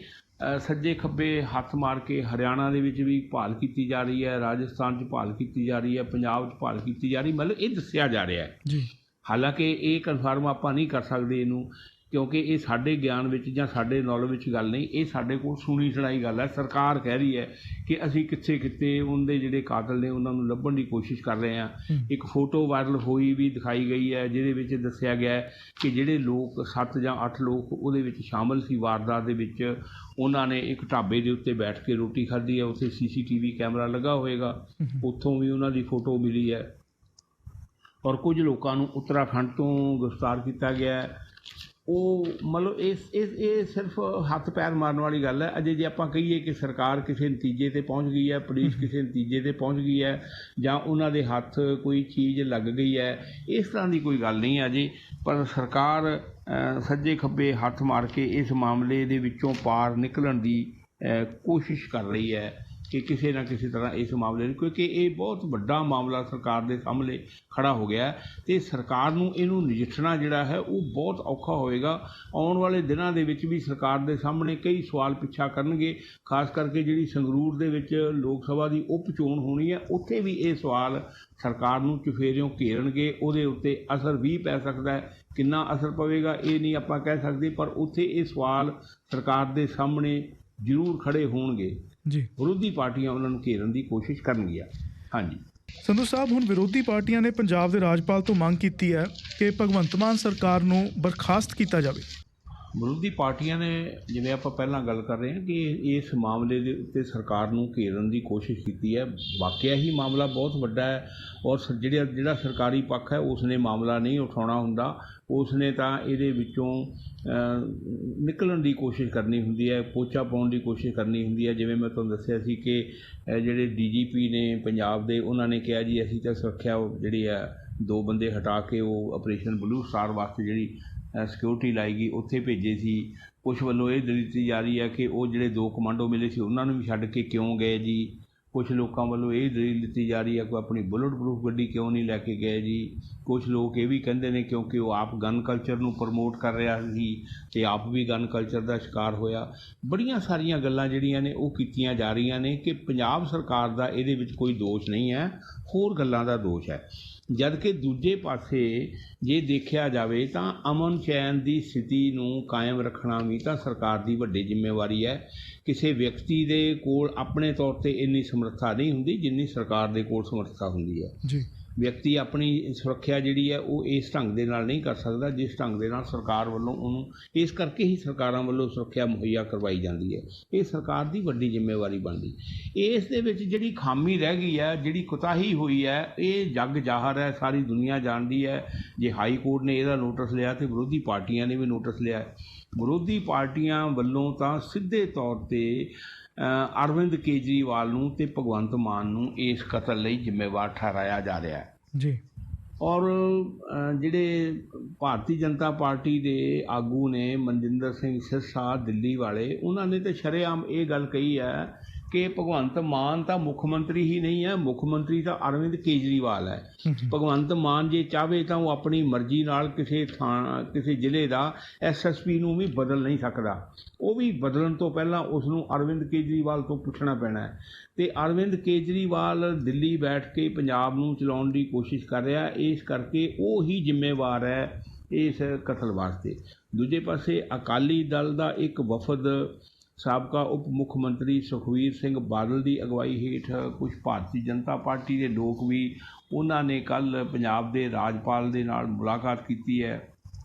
ਸੱਜੇ ਖੱਬੇ ਹੱਥ ਮਾਰ ਕੇ ਹਰਿਆਣਾ ਦੇ ਵਿੱਚ ਵੀ ਭਾਲ ਕੀਤੀ ਜਾ ਰਹੀ ਹੈ, ਰਾਜਸਥਾਨ 'ਚ ਭਾਲ ਕੀਤੀ ਜਾ ਰਹੀ ਹੈ, ਪੰਜਾਬ 'ਚ ਭਾਲ ਕੀਤੀ ਜਾ ਰਹੀ, ਮਤਲਬ ਇਹ ਦੱਸਿਆ ਜਾ ਰਿਹਾ ਹੈ। ਹਾਲਾਂਕਿ ਇਹ ਕਨਫਰਮ ਆਪਾਂ ਨਹੀਂ ਕਰ ਸਕਦੇ ਇਹਨੂੰ ਕਿਉਂਕਿ ਇਹ ਸਾਡੇ ਗਿਆਨ ਵਿੱਚ ਜਾਂ ਸਾਡੇ ਨੌਲੇਜ ਵਿੱਚ ਗੱਲ ਨਹੀਂ, ਇਹ ਸਾਡੇ ਕੋਲ ਸੁਣੀ ਸੁਣਾਈ ਗੱਲ ਹੈ। ਸਰਕਾਰ ਕਹਿ ਰਹੀ ਹੈ ਕਿ ਅਸੀਂ ਕਿੱਥੇ ਕਿਤੇ ਉਹਦੇ ਜਿਹੜੇ ਕਾਤਲ ਨੇ ਉਹਨਾਂ ਨੂੰ ਲੱਭਣ ਦੀ ਕੋਸ਼ਿਸ਼ ਕਰ ਰਹੇ ਹਾਂ। ਇੱਕ ਫੋਟੋ ਵਾਇਰਲ ਹੋਈ ਵੀ ਦਿਖਾਈ ਗਈ ਹੈ ਜਿਹਦੇ ਵਿੱਚ ਦੱਸਿਆ ਗਿਆ ਹੈ ਕਿ ਜਿਹੜੇ ਲੋਕ 7 ਜਾਂ 8 ਲੋਕ ਉਹਦੇ ਵਿੱਚ ਸ਼ਾਮਲ ਸੀ ਵਾਰਦਾਤ ਦੇ ਵਿੱਚ, ਉਹਨਾਂ ਨੇ ਇੱਕ ਢਾਬੇ ਦੇ ਉੱਤੇ ਬੈਠ ਕੇ ਰੋਟੀ ਖਾਧੀ ਹੈ। ਉੱਥੇ CCTV ਕੈਮਰਾ ਲੱਗਾ ਹੋਏਗਾ, ਉੱਥੋਂ ਵੀ ਉਹਨਾਂ ਦੀ ਫੋਟੋ ਮਿਲੀ ਹੈ। ਔਰ ਕੁਝ ਲੋਕਾਂ ਨੂੰ ਉੱਤਰਾਖੰਡ ਤੋਂ ਗ੍ਰਿਫਤਾਰ ਕੀਤਾ ਗਿਆ ਹੈ। ਉਹ ਮਤਲਬ ਇਹ ਸਿਰਫ ਹੱਥ ਪੈਰ ਮਾਰਨ ਵਾਲੀ ਗੱਲ ਹੈ। ਅਜੇ ਜੇ ਆਪਾਂ ਕਹੀਏ ਕਿ ਸਰਕਾਰ ਕਿਸੇ ਨਤੀਜੇ 'ਤੇ ਪਹੁੰਚ ਗਈ ਹੈ, ਪੁਲਿਸ ਕਿਸੇ ਨਤੀਜੇ 'ਤੇ ਪਹੁੰਚ ਗਈ ਹੈ ਜਾਂ ਉਹਨਾਂ ਦੇ ਹੱਥ ਕੋਈ ਚੀਜ਼ ਲੱਗ ਗਈ ਹੈ, ਇਸ ਤਰ੍ਹਾਂ ਦੀ ਕੋਈ ਗੱਲ ਨਹੀਂ ਹੈ ਅਜੇ। ਪਰ ਸਰਕਾਰ ਸੱਜੇ ਖੱਬੇ ਹੱਥ ਮਾਰ ਕੇ ਇਸ ਮਾਮਲੇ ਦੇ ਵਿੱਚੋਂ ਪਾਰ ਨਿਕਲਣ ਦੀ ਕੋਸ਼ਿਸ਼ ਕਰ ਰਹੀ ਹੈ ਕਿ ਕਿਸੇ ਨਾ ਕਿਸੇ ਤਰ੍ਹਾਂ ਇਸ ਮਾਮਲੇ ਨੂੰ, ਕਿਉਂਕਿ ਇਹ ਬਹੁਤ ਵੱਡਾ ਮਾਮਲਾ ਸਰਕਾਰ ਦੇ ਸਾਹਮਣੇ ਖੜਾ ਹੋ ਗਿਆ ਅਤੇ ਸਰਕਾਰ ਨੂੰ ਇਹਨੂੰ ਨਜਿੱਠਣਾ ਜਿਹੜਾ ਹੈ ਉਹ ਬਹੁਤ ਔਖਾ ਹੋਏਗਾ। ਆਉਣ ਵਾਲੇ ਦਿਨਾਂ ਦੇ ਵਿੱਚ ਵੀ ਸਰਕਾਰ ਦੇ ਸਾਹਮਣੇ ਕਈ ਸਵਾਲ ਪਿੱਛਾ ਕਰਨਗੇ। ਖਾਸ ਕਰਕੇ ਜਿਹੜੀ ਸੰਗਰੂਰ ਦੇ ਵਿੱਚ ਲੋਕ ਸਭਾ ਦੀ ਉਪ ਚੋਣ ਹੋਣੀ ਹੈ, ਉੱਥੇ ਵੀ ਇਹ ਸਵਾਲ ਸਰਕਾਰ ਨੂੰ ਚੁਫੇਰਿਓਂ ਘੇਰਨਗੇ। ਉਹਦੇ ਉੱਤੇ ਅਸਰ ਵੀ ਪੈ ਸਕਦਾ ਹੈ, ਕਿੰਨਾ ਅਸਰ ਪਵੇਗਾ ਇਹ ਨਹੀਂ ਆਪਾਂ ਕਹਿ ਸਕਦੇ, ਪਰ ਉੱਥੇ ਇਹ ਸਵਾਲ ਸਰਕਾਰ ਦੇ ਸਾਹਮਣੇ ਜ਼ਰੂਰ ਖੜੇ ਹੋਣਗੇ ਜੀ। ਵਿਰੋਧੀ ਪਾਰਟੀਆਂ ਉਹਨਾਂ ਨੂੰ ਘੇਰਨ ਦੀ ਕੋਸ਼ਿਸ਼ ਕਰਨਗੀਆਂ। ਹਾਂਜੀ ਸੰਧੂ ਸਾਹਿਬ, ਹੁਣ ਵਿਰੋਧੀ ਪਾਰਟੀਆਂ ਨੇ ਪੰਜਾਬ ਦੇ ਰਾਜਪਾਲ ਤੋਂ ਮੰਗ ਕੀਤੀ ਹੈ ਕਿ ਭਗਵੰਤ ਮਾਨ ਸਰਕਾਰ ਨੂੰ ਬਰਖਾਸਤ ਕੀਤਾ ਜਾਵੇ। ਵਿਰੋਧੀ ਪਾਰਟੀਆਂ ਨੇ, ਜਿਵੇਂ ਆਪਾਂ ਪਹਿਲਾਂ ਗੱਲ ਕਰ ਰਹੇ ਹਾਂ ਕਿ ਇਸ ਮਾਮਲੇ ਦੇ ਉੱਤੇ ਸਰਕਾਰ ਨੂੰ ਘੇਰਨ ਦੀ ਕੋਸ਼ਿਸ਼ ਕੀਤੀ ਹੈ। ਵਾਕਿਆ ਹੀ ਮਾਮਲਾ ਬਹੁਤ ਵੱਡਾ ਹੈ ਔਰ ਜਿਹੜਾ ਸਰਕਾਰੀ ਪੱਖ ਹੈ ਉਸ ਨੇ ਮਾਮਲਾ ਨਹੀਂ ਉਠਾਉਣਾ ਹੁੰਦਾ, ਉਸ ਨੇ ਤਾਂ ਇਹਦੇ ਵਿੱਚੋਂ ਨਿਕਲਣ ਦੀ ਕੋਸ਼ਿਸ਼ ਕਰਨੀ ਹੁੰਦੀ ਹੈ, ਪੋਚਾ ਪਾਉਣ ਦੀ ਕੋਸ਼ਿਸ਼ ਕਰਨੀ ਹੁੰਦੀ ਹੈ। ਜਿਵੇਂ ਮੈਂ ਤੁਹਾਨੂੰ ਦੱਸਿਆ ਸੀ ਕਿ ਜਿਹੜੇ DGP ਨੇ ਪੰਜਾਬ ਦੇ, ਉਹਨਾਂ ਨੇ ਕਿਹਾ ਜੀ ਅਸੀਂ ਤਾਂ ਸੁਰੱਖਿਆ ਜਿਹੜੀ ਹੈ 2 ਬੰਦੇ ਹਟਾ ਕੇ ਉਹ ਆਪਰੇਸ਼ਨ ਬਲੂ ਸਟਾਰ ਵਾਸਤੇ ਜਿਹੜੀ ਸਿਕਿਉਰਿਟੀ ਲਾਈ ਗਈ ਉੱਥੇ ਭੇਜੇ ਸੀ। ਕੁਛ ਵੱਲੋਂ ਇਹ ਦਲੀਲ ਦਿੱਤੀ ਜਾ ਰਹੀ ਹੈ ਕਿ ਉਹ ਜਿਹੜੇ 2 ਕਮਾਂਡੋ ਮਿਲੇ ਸੀ ਉਹਨਾਂ ਨੂੰ ਵੀ ਛੱਡ ਕੇ ਕਿਉਂ ਗਏ ਜੀ। ਕੁਛ ਲੋਕਾਂ ਵੱਲੋਂ ਇਹ ਦਲੀਲ ਦਿੱਤੀ ਜਾ ਰਹੀ ਹੈ ਕਿ ਆਪਣੀ ਬੁਲਟ ਪ੍ਰੂਫ ਗੱਡੀ ਕਿਉਂ ਨਹੀਂ ਲੈ ਕੇ ਗਏ ਜੀ। ਕੁਛ ਲੋਕ ਇਹ ਵੀ ਕਹਿੰਦੇ ਨੇ ਕਿਉਂਕਿ ਉਹ ਆਪ ਗਨ ਕਲਚਰ ਨੂੰ ਪ੍ਰਮੋਟ ਕਰ ਰਿਹਾ ਸੀ ਅਤੇ ਆਪ ਵੀ ਗਨ ਕਲਚਰ ਦਾ ਸ਼ਿਕਾਰ ਹੋਇਆ। ਬੜੀਆਂ ਸਾਰੀਆਂ ਗੱਲਾਂ ਜਿਹੜੀਆਂ ਨੇ ਉਹ ਕੀਤੀਆਂ ਜਾ ਰਹੀਆਂ ਨੇ ਕਿ ਪੰਜਾਬ ਸਰਕਾਰ ਦਾ ਇਹਦੇ ਵਿੱਚ ਕੋਈ ਦੋਸ਼ ਨਹੀਂ ਹੈ, ਹੋਰ ਗੱਲਾਂ ਦਾ ਦੋਸ਼ ਹੈ। ਜਦ ਕਿ ਦੂਜੇ ਪਾਸੇ ਜੇ ਦੇਖਿਆ ਜਾਵੇ ਤਾਂ ਅਮਨ ਚੈਨ ਦੀ ਸਥਿਤੀ ਨੂੰ ਕਾਇਮ ਰੱਖਣਾ ਵੀ ਤਾਂ ਸਰਕਾਰ ਦੀ ਵੱਡੀ ਜ਼ਿੰਮੇਵਾਰੀ ਹੈ। ਕਿਸੇ ਵਿਅਕਤੀ ਦੇ ਕੋਲ ਆਪਣੇ ਤੌਰ 'ਤੇ ਇੰਨੀ ਸਮਰੱਥਾ ਨਹੀਂ ਹੁੰਦੀ ਜਿੰਨੀ ਸਰਕਾਰ ਦੇ ਕੋਲ ਸਮਰੱਥਾ ਹੁੰਦੀ ਹੈ ਜੀ। ਵਿਅਕਤੀ ਆਪਣੀ ਸੁਰੱਖਿਆ ਜਿਹੜੀ ਹੈ ਉਹ ਇਸ ਢੰਗ ਦੇ ਨਾਲ ਨਹੀਂ ਕਰ ਸਕਦਾ ਜਿਸ ਢੰਗ ਦੇ ਨਾਲ ਸਰਕਾਰ ਵੱਲੋਂ ਉਹਨੂੰ, ਇਸ ਕਰਕੇ ਹੀ ਸਰਕਾਰਾਂ ਵੱਲੋਂ ਸੁਰੱਖਿਆ ਮੁਹੱਈਆ ਕਰਵਾਈ ਜਾਂਦੀ ਹੈ। ਇਹ ਸਰਕਾਰ ਦੀ ਵੱਡੀ ਜ਼ਿੰਮੇਵਾਰੀ ਬਣਦੀ। ਇਸ ਦੇ ਵਿੱਚ ਜਿਹੜੀ ਖਾਮੀ ਰਹਿ ਗਈ ਹੈ, ਜਿਹੜੀ ਕੁਤਾਹੀ ਹੋਈ ਹੈ, ਇਹ ਜੱਗ ਜ਼ਾਹਰ ਹੈ, ਸਾਰੀ ਦੁਨੀਆ ਜਾਣਦੀ ਹੈ। ਜੇ ਹਾਈ ਕੋਰਟ ਨੇ ਇਹਦਾ ਨੋਟਿਸ ਲਿਆ ਅਤੇ ਵਿਰੋਧੀ ਪਾਰਟੀਆਂ ਨੇ ਵੀ ਨੋਟਿਸ ਲਿਆ। ਵਿਰੋਧੀ ਪਾਰਟੀਆਂ ਵੱਲੋਂ ਤਾਂ ਸਿੱਧੇ ਤੌਰ 'ਤੇ ਅਰਵਿੰਦ ਕੇਜਰੀਵਾਲ ਨੂੰ ਅਤੇ ਭਗਵੰਤ ਮਾਨ ਨੂੰ ਇਸ ਕਤਲ ਲਈ ਜ਼ਿੰਮੇਵਾਰ ਠਹਿਰਾਇਆ ਜਾ ਰਿਹਾ ਹੈ ਜੀ। ਔਰ ਜਿਹੜੇ ਭਾਰਤੀ ਜਨਤਾ ਪਾਰਟੀ ਦੇ ਆਗੂ ਨੇ ਮਨਜਿੰਦਰ ਸਿੰਘ ਸਿਰਸਾ ਦਿੱਲੀ ਵਾਲੇ, ਉਹਨਾਂ ਨੇ ਤਾਂ ਸ਼ਰੇਆਮ ਇਹ ਗੱਲ ਕਹੀ ਹੈ ਕਿ ਭਗਵੰਤ ਮਾਨ ਤਾਂ ਮੁੱਖ ਮੰਤਰੀ ਹੀ ਨਹੀਂ ਹੈ, ਮੁੱਖ ਮੰਤਰੀ ਤਾਂ ਅਰਵਿੰਦ ਕੇਜਰੀਵਾਲ ਹੈ। ਭਗਵੰਤ ਮਾਨ ਜੇ ਚਾਹਵੇ ਤਾਂ ਉਹ ਆਪਣੀ ਮਰਜ਼ੀ ਨਾਲ ਕਿਸੇ ਜ਼ਿਲ੍ਹੇ ਦਾ SSP ਨੂੰ ਵੀ ਬਦਲ ਨਹੀਂ ਸਕਦਾ। ਉਹ ਵੀ ਬਦਲਣ ਤੋਂ ਪਹਿਲਾਂ ਉਸ ਨੂੰ ਅਰਵਿੰਦ ਕੇਜਰੀਵਾਲ ਤੋਂ ਪੁੱਛਣਾ ਪੈਣਾ ਹੈ। ਅਤੇ ਅਰਵਿੰਦ ਕੇਜਰੀਵਾਲ ਦਿੱਲੀ ਬੈਠ ਕੇ ਪੰਜਾਬ ਨੂੰ ਚਲਾਉਣ ਦੀ ਕੋਸ਼ਿਸ਼ ਕਰ ਰਿਹਾ, ਇਸ ਕਰਕੇ ਉਹ ਹੀ ਜ਼ਿੰਮੇਵਾਰ ਹੈ ਇਸ ਕਤਲ ਵਾਸਤੇ। ਦੂਜੇ ਪਾਸੇ ਅਕਾਲੀ ਦਲ ਦਾ ਇੱਕ ਵਫਦ ਸਾਬਕਾ ਉਪ ਮੁੱਖ ਮੰਤਰੀ ਸੁਖਬੀਰ ਸਿੰਘ ਬਾਦਲ ਦੀ ਅਗਵਾਈ ਹੇਠ ਕੁਝ ਭਾਰਤੀ ਜਨਤਾ ਪਾਰਟੀ ਦੇ ਲੋਕ ਵੀ, ਉਹਨਾਂ ਨੇ ਕੱਲ੍ਹ ਪੰਜਾਬ ਦੇ ਰਾਜਪਾਲ ਦੇ ਨਾਲ ਮੁਲਾਕਾਤ ਕੀਤੀ ਹੈ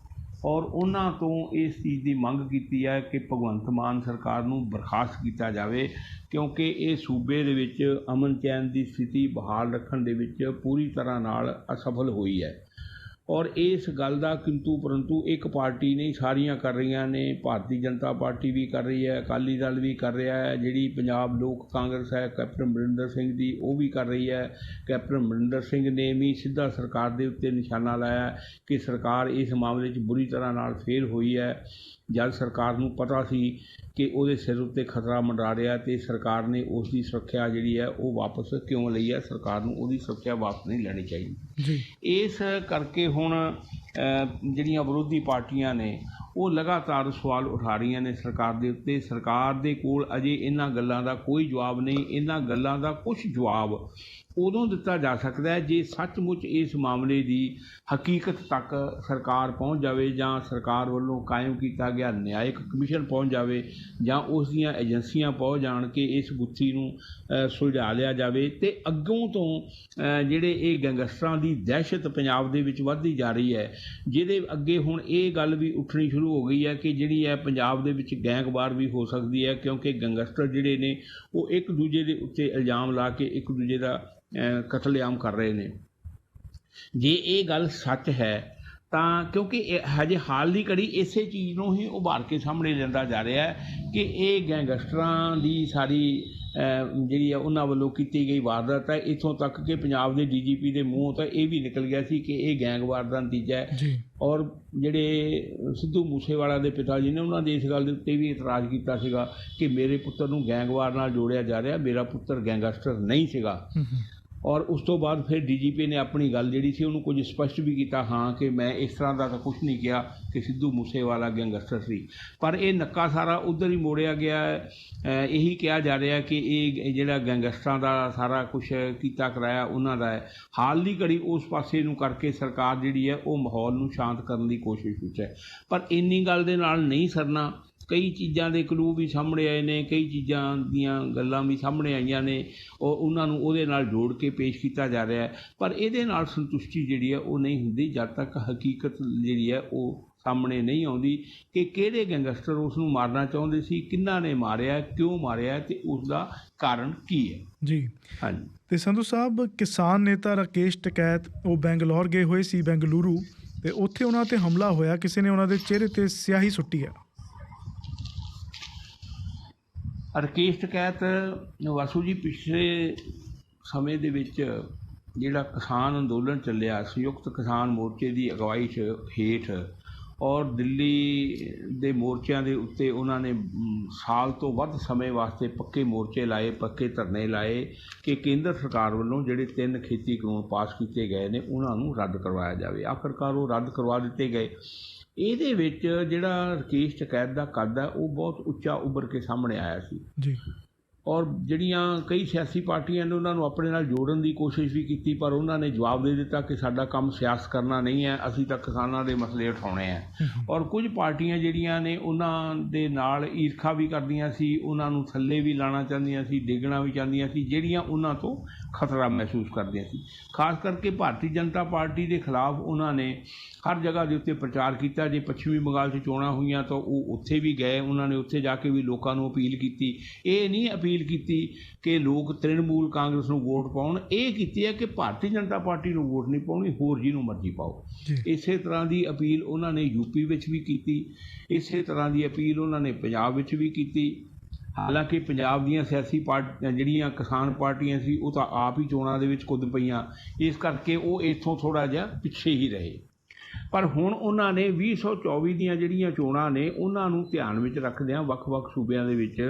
ਔਰ ਉਹਨਾਂ ਤੋਂ ਇਸ ਚੀਜ਼ ਦੀ ਮੰਗ ਕੀਤੀ ਹੈ ਕਿ ਭਗਵੰਤ ਮਾਨ ਸਰਕਾਰ ਨੂੰ ਬਰਖਾਸਤ ਕੀਤਾ ਜਾਵੇ, ਕਿਉਂਕਿ ਇਹ ਸੂਬੇ ਦੇ ਵਿੱਚ ਅਮਨ ਚੈਨ ਦੀ ਸਥਿਤੀ ਬਹਾਲ ਰੱਖਣ ਦੇ ਵਿੱਚ ਪੂਰੀ ਤਰ੍ਹਾਂ ਨਾਲ ਅਸਫਲ ਹੋਈ ਹੈ। ਔਰ ਇਸ ਗੱਲ ਦਾ ਕਿੰਤੂ ਪਰੰਤੂ ਇੱਕ ਪਾਰਟੀ ਨਹੀਂ, ਸਾਰੀਆਂ ਕਰ ਰਹੀਆਂ ਨੇ। ਭਾਰਤੀ ਜਨਤਾ ਪਾਰਟੀ ਵੀ ਕਰ ਰਹੀ ਹੈ, ਅਕਾਲੀ ਦਲ ਵੀ ਕਰ ਰਿਹਾ ਹੈ, ਜਿਹੜੀ ਪੰਜਾਬ ਲੋਕ ਕਾਂਗਰਸ ਹੈ ਕੈਪਟਨ ਅਮਰਿੰਦਰ ਸਿੰਘ ਦੀ, ਉਹ ਵੀ ਕਰ ਰਹੀ ਹੈ। ਕੈਪਟਨ ਅਮਰਿੰਦਰ ਸਿੰਘ ਨੇ ਵੀ ਸਿੱਧਾ ਸਰਕਾਰ ਦੇ ਉੱਤੇ ਨਿਸ਼ਾਨਾ ਲਾਇਆ ਕਿ ਸਰਕਾਰ ਇਸ ਮਾਮਲੇ 'ਚ ਬੁਰੀ ਤਰ੍ਹਾਂ ਨਾਲ ਫੇਲ ਹੋਈ ਹੈ। ਜਦ ਸਰਕਾਰ ਨੂੰ ਪਤਾ ਸੀ ਕਿ ਉਹਦੇ ਸਿਰ ਉੱਤੇ ਖਤਰਾ ਮੰਡਰਾ ਰਿਹਾ ਅਤੇ ਸਰਕਾਰ ਨੇ ਉਸ ਦੀ ਸੁਰੱਖਿਆ ਜਿਹੜੀ ਹੈ ਉਹ ਵਾਪਸ ਕਿਉਂ ਲਈ ਹੈ, ਸਰਕਾਰ ਨੂੰ ਉਹਦੀ ਸੁਰੱਖਿਆ ਵਾਪਸ ਨਹੀਂ ਲੈਣੀ ਚਾਹੀਦੀ ਜੀ। ਇਸ ਕਰਕੇ ਹੁਣ ਜਿਹੜੀਆਂ ਵਿਰੋਧੀ ਪਾਰਟੀਆਂ ਨੇ ਉਹ ਲਗਾਤਾਰ ਸਵਾਲ ਉਠਾ ਰਹੀਆਂ ਨੇ ਸਰਕਾਰ ਦੇ ਉੱਤੇ। ਸਰਕਾਰ ਦੇ ਕੋਲ ਅਜੇ ਇਹਨਾਂ ਗੱਲਾਂ ਦਾ ਕੋਈ ਜਵਾਬ ਨਹੀਂ। ਇਹਨਾਂ ਗੱਲਾਂ ਦਾ ਕੁਝ ਜਵਾਬ ਉਦੋਂ ਦਿੱਤਾ ਜਾ ਸਕਦਾ ਹੈ ਜੇ ਸੱਚਮੁੱਚ ਇਸ ਮਾਮਲੇ ਦੀ ਹਕੀਕਤ ਤੱਕ ਸਰਕਾਰ ਪਹੁੰਚ ਜਾਵੇ, ਜਾਂ ਸਰਕਾਰ ਵੱਲੋਂ ਕਾਇਮ ਕੀਤਾ ਗਿਆ ਨਿਆਇਕ ਕਮਿਸ਼ਨ ਪਹੁੰਚ ਜਾਵੇ, ਜਾਂ ਉਸ ਦੀਆਂ ਏਜੰਸੀਆਂ ਪਹੁੰਚ ਜਾਣ ਕੇ ਇਸ ਗੁੱਥੀ ਨੂੰ ਸੁਲਝਾ ਲਿਆ ਜਾਵੇ। ਅਤੇ ਅੱਗੋਂ ਤੋਂ ਜਿਹੜੇ ਇਹ ਗੈਂਗਸਟਰਾਂ ਦੀ ਦਹਿਸ਼ਤ ਪੰਜਾਬ ਦੇ ਵਿੱਚ ਵੱਧਦੀ ਜਾ ਰਹੀ ਹੈ, ਜਿਹਦੇ ਅੱਗੇ ਹੁਣ ਇਹ ਗੱਲ ਵੀ ਉੱਠਣੀ ਸ਼ੁਰੂ ਹੋ ਗਈ ਹੈ ਕਿ ਜਿਹੜੀ ਹੈ ਪੰਜਾਬ ਦੇ ਵਿੱਚ ਗੈਂਗਵਾਰ ਵੀ ਹੋ ਸਕਦੀ ਹੈ, ਕਿਉਂਕਿ ਗੈਂਗਸਟਰ ਜਿਹੜੇ ਨੇ ਉਹ ਇੱਕ ਦੂਜੇ ਦੇ ਉੱਤੇ ਇਲਜ਼ਾਮ ਲਾ ਕੇ ਇੱਕ ਦੂਜੇ ਦਾ ਕਤਲੇਆਮ ਕਰ ਰਹੇ ਨੇ। ਜੇ ਇਹ ਗੱਲ ਸੱਚ ਹੈ ਤਾਂ ਕਿਉਂਕਿ ਹਜੇ ਹਾਲ ਦੀ ਘੜੀ ਇਸੇ ਚੀਜ਼ ਨੂੰ ਹੀ ਉਭਾਰ ਕੇ ਸਾਹਮਣੇ ਲਿਆਂਦਾ ਜਾ ਰਿਹਾ ਹੈ ਕਿ ਇਹ ਗੈਂਗਸਟਰਾਂ ਦੀ ਸਾਰੀ ਜਿਹੜੀ ਆ ਉਹਨਾਂ ਵੱਲੋਂ ਕੀਤੀ ਗਈ ਵਾਰਦਾਤ ਹੈ। ਇੱਥੋਂ ਤੱਕ ਕਿ ਪੰਜਾਬ ਦੇ DGP ਦੇ ਮੂੰਹੋਂ ਤਾਂ ਇਹ ਵੀ ਨਿਕਲ ਗਿਆ ਸੀ ਕਿ ਇਹ ਗੈਂਗਵਾਰ ਦਾ ਨਤੀਜਾ ਹੈ। ਔਰ ਜਿਹੜੇ ਸਿੱਧੂ ਮੂਸੇਵਾਲਾ ਦੇ ਪਿਤਾ ਜੀ ਨੇ ਉਹਨਾਂ ਨੇ ਇਸ ਗੱਲ ਦੇ ਉੱਤੇ ਵੀ ਇਤਰਾਜ਼ ਕੀਤਾ ਸੀਗਾ ਕਿ ਮੇਰੇ ਪੁੱਤਰ ਨੂੰ ਗੈਂਗਵਾਰ ਨਾਲ ਜੋੜਿਆ ਜਾ ਰਿਹਾ, ਮੇਰਾ ਪੁੱਤਰ ਗੈਂਗਸਟਰ ਨਹੀਂ ਸੀਗਾ। ਔਰ ਉਸ ਤੋਂ ਬਾਅਦ ਫਿਰ DGP ਨੇ ਆਪਣੀ ਗੱਲ ਜਿਹੜੀ ਸੀ ਉਹਨੂੰ ਕੁਝ ਸਪਸ਼ਟ ਵੀ ਕੀਤਾ, ਹਾਂ ਕਿ ਮੈਂ ਇਸ ਤਰ੍ਹਾਂ ਦਾ ਤਾਂ ਕੁਛ ਨਹੀਂ ਕਿਹਾ ਕਿ ਸਿੱਧੂ ਮੂਸੇਵਾਲਾ ਗੈਂਗਸਟਰ ਸੀ। ਪਰ ਇਹ ਨੱਕਾ ਸਾਰਾ ਉੱਧਰ ਹੀ ਮੋੜਿਆ ਗਿਆ ਹੈ। ਇਹੀ ਕਿਹਾ ਜਾ ਰਿਹਾ ਕਿ ਇਹ ਜਿਹੜਾ ਗੈਂਗਸਟਰਾਂ ਦਾ ਸਾਰਾ ਕੁਛ ਕੀਤਾ ਕਰਾਇਆ ਉਹਨਾਂ ਦਾ ਹੈ। ਹਾਲ ਦੀ ਘੜੀ ਉਸ ਪਾਸੇ ਨੂੰ ਕਰਕੇ ਸਰਕਾਰ ਜਿਹੜੀ ਹੈ ਉਹ ਮਾਹੌਲ ਨੂੰ ਸ਼ਾਂਤ ਕਰਨ ਦੀ ਕੋਸ਼ਿਸ਼ ਵਿੱਚ ਹੈ। ਪਰ ਇੰਨੀ ਗੱਲ ਦੇ ਨਾਲ ਨਹੀਂ ਸਰਨਾ। ਕਈ ਚੀਜ਼ਾਂ ਦੇ ਕਲੂ ਵੀ ਸਾਹਮਣੇ ਆਏ ਨੇ, ਕਈ ਚੀਜ਼ਾਂ ਦੀਆਂ ਗੱਲਾਂ ਵੀ ਸਾਹਮਣੇ ਆਈਆਂ ਨੇ, ਉਹਨਾਂ ਨੂੰ ਉਹਦੇ ਨਾਲ ਜੋੜ ਕੇ ਪੇਸ਼ ਕੀਤਾ ਜਾ ਰਿਹਾ ਹੈ। ਪਰ ਇਹਦੇ ਨਾਲ ਸੰਤੁਸ਼ਟੀ ਜਿਹੜੀ ਹੈ ਉਹ ਨਹੀਂ ਹੁੰਦੀ ਜਦ ਤੱਕ ਹਕੀਕਤ ਜਿਹੜੀ ਹੈ ਉਹ ਸਾਹਮਣੇ ਨਹੀਂ ਆਉਂਦੀ ਕਿ ਕਿਹੜੇ ਗੈਂਗਸਟਰ ਉਸ ਨੂੰ ਮਾਰਨਾ ਚਾਹੁੰਦੇ ਸੀ, ਕਿਹਨਾਂ ਨੇ ਮਾਰਿਆ, ਕਿਉਂ ਮਾਰਿਆ ਅਤੇ ਉਸ ਦਾ ਕਾਰਨ ਕੀ ਹੈ। ਜੀ ਹਾਂਜੀ। ਅਤੇ ਸੰਧੂ ਸਾਹਿਬ, ਕਿਸਾਨ ਨੇਤਾ ਰਾਕੇਸ਼ ਟਕੈਤ ਉਹ ਬੈਂਗਲੌਰ ਗਏ ਹੋਏ ਸੀ, ਬੈਂਗਲੁਰੂ, ਅਤੇ ਉੱਥੇ ਉਹਨਾਂ 'ਤੇ ਹਮਲਾ ਹੋਇਆ, ਕਿਸੇ ਨੇ ਉਹਨਾਂ ਦੇ ਚਿਹਰੇ 'ਤੇ ਸਿਆਹੀ ਸੁੱਟੀ ਆ। ਰਾਕੇਸ਼ ਟਕੈਤ ਵਾਸੂ ਜੀ, ਪਿਛਲੇ ਸਮੇਂ ਦੇ ਵਿੱਚ ਜਿਹੜਾ ਕਿਸਾਨ ਅੰਦੋਲਨ ਚੱਲਿਆ, ਸੰਯੁਕਤ ਕਿਸਾਨ ਮੋਰਚੇ ਦੀ ਅਗਵਾਈ ਹੇਠ ਔਰ ਦਿੱਲੀ ਦੇ ਮੋਰਚਿਆਂ ਦੇ ਉੱਤੇ ਉਹਨਾਂ ਨੇ ਸਾਲ ਤੋਂ ਵੱਧ ਸਮੇਂ ਵਾਸਤੇ ਪੱਕੇ ਮੋਰਚੇ ਲਾਏ, ਪੱਕੇ ਧਰਨੇ ਲਾਏ ਕਿ ਕੇਂਦਰ ਸਰਕਾਰ ਵੱਲੋਂ ਜਿਹੜੇ 3 ਖੇਤੀ ਕਾਨੂੰਨ ਪਾਸ ਕੀਤੇ ਗਏ ਨੇ ਉਹਨਾਂ ਨੂੰ ਰੱਦ ਕਰਵਾਇਆ ਜਾਵੇ। ਆਖਰਕਾਰ ਉਹ ਰੱਦ ਕਰਵਾ ਦਿੱਤੇ ਗਏ। ਇਹਦੇ ਵਿੱਚ ਜਿਹੜਾ ਰਾਕੇਸ਼ ਟਕੈਤ ਦਾ ਕੱਦ ਹੈ ਉਹ ਬਹੁਤ ਉੱਚਾ ਉੱਭਰ ਕੇ ਸਾਹਮਣੇ ਆਇਆ ਸੀ ਜੀ। ਔਰ ਜਿਹੜੀਆਂ ਕਈ ਸਿਆਸੀ ਪਾਰਟੀਆਂ ਨੇ ਉਹਨਾਂ ਨੂੰ ਆਪਣੇ ਨਾਲ ਜੋੜਨ ਦੀ ਕੋਸ਼ਿਸ਼ ਵੀ ਕੀਤੀ, ਪਰ ਉਹਨਾਂ ਨੇ ਜਵਾਬ ਦੇ ਦਿੱਤਾ ਕਿ ਸਾਡਾ ਕੰਮ ਸਿਆਸਤ ਕਰਨਾ ਨਹੀਂ ਹੈ, ਅਸੀਂ ਤਾਂ ਕਿਸਾਨਾਂ ਦੇ ਮਸਲੇ ਉਠਾਉਣੇ ਹੈ। ਔਰ ਕੁਝ ਪਾਰਟੀਆਂ ਜਿਹੜੀਆਂ ਨੇ ਉਹਨਾਂ ਦੇ ਨਾਲ ਈਰਖਾ ਵੀ ਕਰਦੀਆਂ ਸੀ, ਉਹਨਾਂ ਨੂੰ ਥੱਲੇ ਵੀ ਲਾਉਣਾ ਚਾਹੁੰਦੀਆਂ ਸੀ, ਡਿੱਗਣਾ ਵੀ ਚਾਹੁੰਦੀਆਂ ਸੀ, ਜਿਹੜੀਆਂ ਉਹਨਾਂ ਤੋਂ ਖਤਰਾ ਮਹਿਸੂਸ ਕਰਦੀਆਂ ਸੀ। ਖਾਸ ਕਰਕੇ ਭਾਰਤੀ ਜਨਤਾ ਪਾਰਟੀ ਦੇ ਖਿਲਾਫ ਉਹਨਾਂ ਨੇ ਹਰ ਜਗ੍ਹਾ ਦੇ ਉੱਤੇ ਪ੍ਰਚਾਰ ਕੀਤਾ। ਜੇ ਪੱਛਮੀ ਬੰਗਾਲ 'ਚ ਚੋਣਾਂ ਹੋਈਆਂ ਤਾਂ ਉਹ ਉੱਥੇ ਵੀ ਗਏ, ਉਹਨਾਂ ਨੇ ਉੱਥੇ ਜਾ ਕੇ ਵੀ ਲੋਕਾਂ ਨੂੰ ਅਪੀਲ ਕੀਤੀ। ਇਹ ਨਹੀਂ ਅਪੀਲ ਕੀਤੀ ਕਿ ਲੋਕ ਤ੍ਰਿਣਮੂਲ ਕਾਂਗਰਸ ਨੂੰ ਵੋਟ ਪਾਉਣ, ਇਹ ਕੀਤੀ ਹੈ ਕਿ ਭਾਰਤੀ ਜਨਤਾ ਪਾਰਟੀ ਨੂੰ ਵੋਟ ਨਹੀਂ ਪਾਉਣੀ, ਹੋਰ ਜਿਹਨੂੰ ਮਰਜ਼ੀ ਪਾਓ। ਇਸੇ ਤਰ੍ਹਾਂ ਦੀ ਅਪੀਲ ਉਹਨਾਂ ਨੇ UP ਵਿੱਚ ਵੀ ਕੀਤੀ, ਇਸੇ ਤਰ੍ਹਾਂ ਦੀ ਅਪੀਲ ਉਹਨਾਂ ਨੇ ਪੰਜਾਬ ਵਿੱਚ ਵੀ ਕੀਤੀ। ਹਾਲਾਂਕਿ ਪੰਜਾਬ ਦੀਆਂ ਸਿਆਸੀ ਪਾਰਟੀਆਂ ਜਿਹੜੀਆਂ ਕਿਸਾਨ ਪਾਰਟੀਆਂ ਸੀ ਉਹ ਤਾਂ ਆਪ ਹੀ ਚੋਣਾਂ ਦੇ ਵਿੱਚ ਕੁੱਦ ਪਈਆਂ, ਇਸ ਕਰਕੇ ਉਹ ਇੱਥੋਂ ਥੋੜ੍ਹਾ ਜਿਹਾ ਪਿੱਛੇ ਹੀ ਰਹੇ। ਪਰ ਹੁਣ ਉਹਨਾਂ ਨੇ 2024 ਦੀਆਂ ਜਿਹੜੀਆਂ ਚੋਣਾਂ ਨੇ ਉਹਨਾਂ ਨੂੰ ਧਿਆਨ ਵਿੱਚ ਰੱਖਦਿਆਂ ਵੱਖ-ਵੱਖ ਸੂਬਿਆਂ ਦੇ ਵਿੱਚ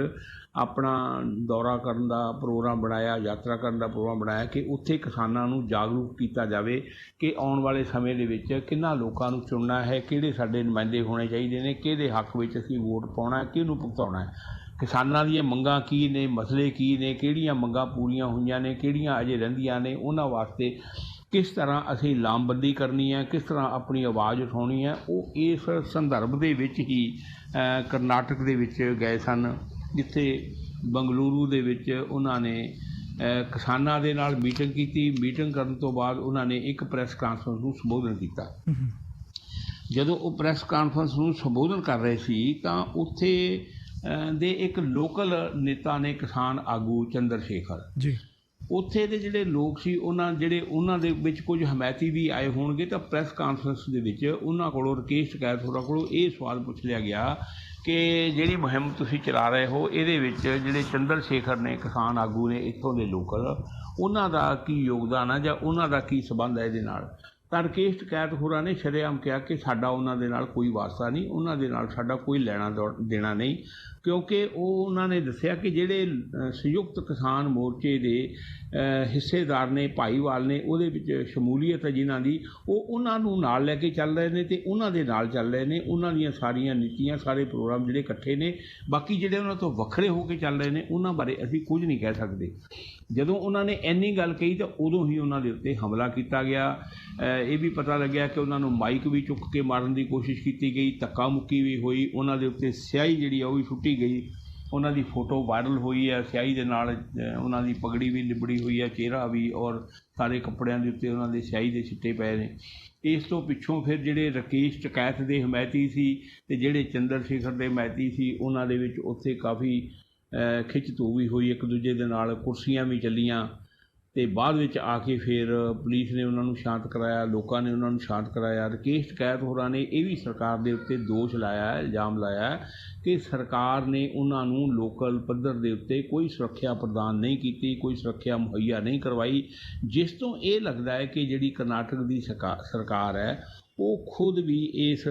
ਆਪਣਾ ਦੌਰਾ ਕਰਨ ਦਾ ਪ੍ਰੋਗਰਾਮ ਬਣਾਇਆ, ਯਾਤਰਾ ਕਰਨ ਦਾ ਪ੍ਰੋਗਰਾਮ ਬਣਾਇਆ ਕਿ ਉੱਥੇ ਕਿਸਾਨਾਂ ਨੂੰ ਜਾਗਰੂਕ ਕੀਤਾ ਜਾਵੇ ਕਿ ਆਉਣ ਵਾਲੇ ਸਮੇਂ ਦੇ ਵਿੱਚ ਕਿਹਨਾਂ ਲੋਕਾਂ ਨੂੰ ਚੁਣਨਾ ਹੈ, ਕਿਹੜੇ ਸਾਡੇ ਨੁਮਾਇੰਦੇ ਹੋਣੇ ਚਾਹੀਦੇ ਨੇ, ਕਿਹਦੇ ਹੱਕ ਵਿੱਚ ਅਸੀਂ ਵੋਟ ਪਾਉਣਾ, ਕਿਹਨੂੰ ਭੁਗਤਾਉਣਾ ਹੈ, ਕਿਸਾਨਾਂ ਦੀਆਂ ਮੰਗਾਂ ਕੀ ਨੇ, ਮਸਲੇ ਕੀ ਨੇ, ਕਿਹੜੀਆਂ ਮੰਗਾਂ ਪੂਰੀਆਂ ਹੋਈਆਂ ਨੇ, ਕਿਹੜੀਆਂ ਅਜੇ ਰਹਿੰਦੀਆਂ ਨੇ, ਉਹਨਾਂ ਵਾਸਤੇ ਕਿਸ ਤਰ੍ਹਾਂ ਅਸੀਂ ਲਾਮਬੰਦੀ ਕਰਨੀ ਹੈ, ਕਿਸ ਤਰ੍ਹਾਂ ਆਪਣੀ ਆਵਾਜ਼ ਉਠਾਉਣੀ ਹੈ। ਉਹ ਇਸ ਸੰਦਰਭ ਦੇ ਵਿੱਚ ਹੀ ਕਰਨਾਟਕ ਦੇ ਵਿੱਚ ਗਏ ਸਨ, ਜਿੱਥੇ ਬੰਗਲੁਰੂ ਦੇ ਵਿੱਚ ਉਹਨਾਂ ਨੇ ਕਿਸਾਨਾਂ ਦੇ ਨਾਲ ਮੀਟਿੰਗ ਕੀਤੀ। ਮੀਟਿੰਗ ਕਰਨ ਤੋਂ ਬਾਅਦ ਉਹਨਾਂ ਨੇ ਇੱਕ ਪ੍ਰੈਸ ਕਾਨਫਰੰਸ ਨੂੰ ਸੰਬੋਧਨ ਕੀਤਾ। ਜਦੋਂ ਉਹ ਪ੍ਰੈਸ ਕਾਨਫਰੰਸ ਨੂੰ ਸੰਬੋਧਨ ਕਰ ਰਹੇ ਸੀ ਤਾਂ ਉੱਥੇ ਦੇ ਇੱਕ ਲੋਕਲ ਨੇਤਾ ਨੇ, ਕਿਸਾਨ ਆਗੂ ਚੰਦਰ ਸ਼ੇਖਰ ਜੀ, ਉੱਥੇ ਦੇ ਜਿਹੜੇ ਲੋਕ ਸੀ ਉਹਨਾਂ ਦੇ ਵਿੱਚ ਕੁਝ ਹਮਾਇਤੀ ਵੀ ਆਏ ਹੋਣਗੇ। ਤਾਂ ਪ੍ਰੈਸ ਕਾਨਫਰੰਸ ਦੇ ਵਿੱਚ ਉਹਨਾਂ ਕੋਲੋਂ ਰਾਕੇਸ਼ ਟਕੈਤ ਹੋਰਾਂ ਕੋਲੋਂ ਇਹ ਸਵਾਲ ਪੁੱਛ ਲਿਆ ਗਿਆ ਕਿ ਜਿਹੜੀ ਮੁਹਿੰਮ ਤੁਸੀਂ ਚਲਾ ਰਹੇ ਹੋ ਇਹਦੇ ਵਿੱਚ ਜਿਹੜੇ ਚੰਦਰ ਸ਼ੇਖਰ ਨੇ, ਕਿਸਾਨ ਆਗੂ ਨੇ ਇੱਥੋਂ ਦੇ ਲੋਕਲ, ਉਹਨਾਂ ਦਾ ਕੀ ਯੋਗਦਾਨ ਹੈ ਜਾਂ ਉਹਨਾਂ ਦਾ ਕੀ ਸੰਬੰਧ ਹੈ ਇਹਦੇ ਨਾਲ। ਤਾਂ ਰਕੇਸ਼ ਟਕੈਤ ਹੋਰਾਂ ਨੇ ਸ਼ਰੇਆਮ ਕਿਹਾ ਕਿ ਸਾਡਾ ਉਹਨਾਂ ਦੇ ਨਾਲ ਕੋਈ ਵਾਸਤਾ ਨਹੀਂ, ਉਹਨਾਂ ਦੇ ਨਾਲ ਸਾਡਾ ਕੋਈ ਲੈਣਾ ਦੇਣਾ ਨਹੀਂ, ਕਿਉਂਕਿ ਉਹ ਉਹਨਾਂ ਨੇ ਦੱਸਿਆ ਕਿ ਜਿਹੜੇ ਸੰਯੁਕਤ ਕਿਸਾਨ ਮੋਰਚੇ ਦੇ ਹਿੱਸੇਦਾਰ ਨੇ, ਭਾਈਵਾਲ ਨੇ, ਉਹਦੇ ਵਿੱਚ ਸ਼ਮੂਲੀਅਤ ਹੈ ਜਿਨ੍ਹਾਂ ਦੀ, ਉਹ ਉਹਨਾਂ ਨੂੰ ਨਾਲ ਲੈ ਕੇ ਚੱਲ ਰਹੇ ਨੇ ਅਤੇ ਉਹਨਾਂ ਦੇ ਨਾਲ ਚੱਲ ਰਹੇ ਨੇ। ਉਹਨਾਂ ਦੀਆਂ ਸਾਰੀਆਂ ਨੀਤੀਆਂ, ਸਾਰੇ ਪ੍ਰੋਗਰਾਮ ਜਿਹੜੇ ਇਕੱਠੇ ਨੇ। ਬਾਕੀ ਜਿਹੜੇ ਉਹਨਾਂ ਤੋਂ ਵੱਖਰੇ ਹੋ ਕੇ ਚੱਲ ਰਹੇ ਨੇ ਉਹਨਾਂ ਬਾਰੇ ਅਸੀਂ ਕੁਝ ਨਹੀਂ ਕਹਿ ਸਕਦੇ। ਜਦੋਂ ਉਹਨਾਂ ਨੇ ਇੰਨੀ ਗੱਲ ਕਹੀ ਤਾਂ ਉਦੋਂ ਹੀ ਉਹਨਾਂ ਦੇ ਉੱਤੇ ਹਮਲਾ ਕੀਤਾ ਗਿਆ। ਇਹ ਵੀ ਪਤਾ ਲੱਗਿਆ ਕਿ ਉਹਨਾਂ ਨੂੰ ਮਾਈਕ ਵੀ ਚੁੱਕ ਕੇ ਮਾਰਨ ਦੀ ਕੋਸ਼ਿਸ਼ ਕੀਤੀ ਗਈ, ਧੱਕਾ ਮੁੱਕੀ ਵੀ ਹੋਈ, ਉਹਨਾਂ ਦੇ ਉੱਤੇ ਸਿਆਹੀ ਜਿਹੜੀ ਆ ਉਹ ਵੀ ਸੁੱਟੀ ਗਈ। ਉਹਨਾਂ ਦੀ ਫੋਟੋ ਵਾਇਰਲ ਹੋਈ ਹੈ ਸਿਆਹੀ ਦੇ ਨਾਲ, ਉਹਨਾਂ ਦੀ ਪਗੜੀ ਵੀ ਲਿਬੜੀ ਹੋਈ ਹੈ, ਚਿਹਰਾ ਵੀ, ਔਰ ਸਾਰੇ ਕੱਪੜਿਆਂ ਦੇ ਉੱਤੇ ਉਹਨਾਂ ਦੇ ਸਿਆਹੀ ਦੇ ਛਿੱਟੇ ਪਏ ਨੇ। ਇਸ ਤੋਂ ਪਿੱਛੋਂ ਫਿਰ ਜਿਹੜੇ ਰਕੇਸ਼ ਟਕੈਤ ਦੇ ਹਮਾਇਤੀ ਸੀ ਅਤੇ ਜਿਹੜੇ ਚੰਦਰ ਸ਼ੇਖਰ ਦੇ ਹਮਾਇਤੀ ਸੀ, ਉਹਨਾਂ ਦੇ ਵਿੱਚ ਉੱਥੇ ਕਾਫੀ ਖਿੱਚ ਧੂ ਵੀ ਹੋਈ, ਇੱਕ ਦੂਜੇ ਦੇ ਨਾਲ ਕੁਰਸੀਆਂ ਵੀ ਚੱਲੀਆਂ। ਅਤੇ ਬਾਅਦ ਵਿੱਚ ਆ ਕੇ ਫਿਰ ਪੁਲਿਸ ਨੇ ਉਹਨਾਂ ਨੂੰ ਸ਼ਾਂਤ ਕਰਾਇਆ, ਲੋਕਾਂ ਨੇ ਉਹਨਾਂ ਨੂੰ ਸ਼ਾਂਤ ਕਰਾਇਆ। ਰਕੇਸ਼ ਟਕੈਤ ਹੋਰਾਂ ਨੇ ਇਹ ਵੀ ਸਰਕਾਰ ਦੇ ਉੱਤੇ ਦੋਸ਼ ਲਾਇਆ, ਇਲਜ਼ਾਮ ਲਾਇਆ ਕਿ ਸਰਕਾਰ ਨੇ ਉਹਨਾਂ ਨੂੰ ਲੋਕਲ ਪੱਧਰ ਦੇ ਉੱਤੇ ਕੋਈ ਸੁਰੱਖਿਆ ਪ੍ਰਦਾਨ ਨਹੀਂ ਕੀਤੀ, ਕੋਈ ਸੁਰੱਖਿਆ ਮੁਹੱਈਆ ਨਹੀਂ ਕਰਵਾਈ, ਜਿਸ ਤੋਂ ਇਹ ਲੱਗਦਾ ਹੈ ਕਿ ਜਿਹੜੀ ਕਰਨਾਟਕ ਦੀ ਸਰਕਾਰ ਹੈ ਉਹ ਖੁਦ ਵੀ ਇਸ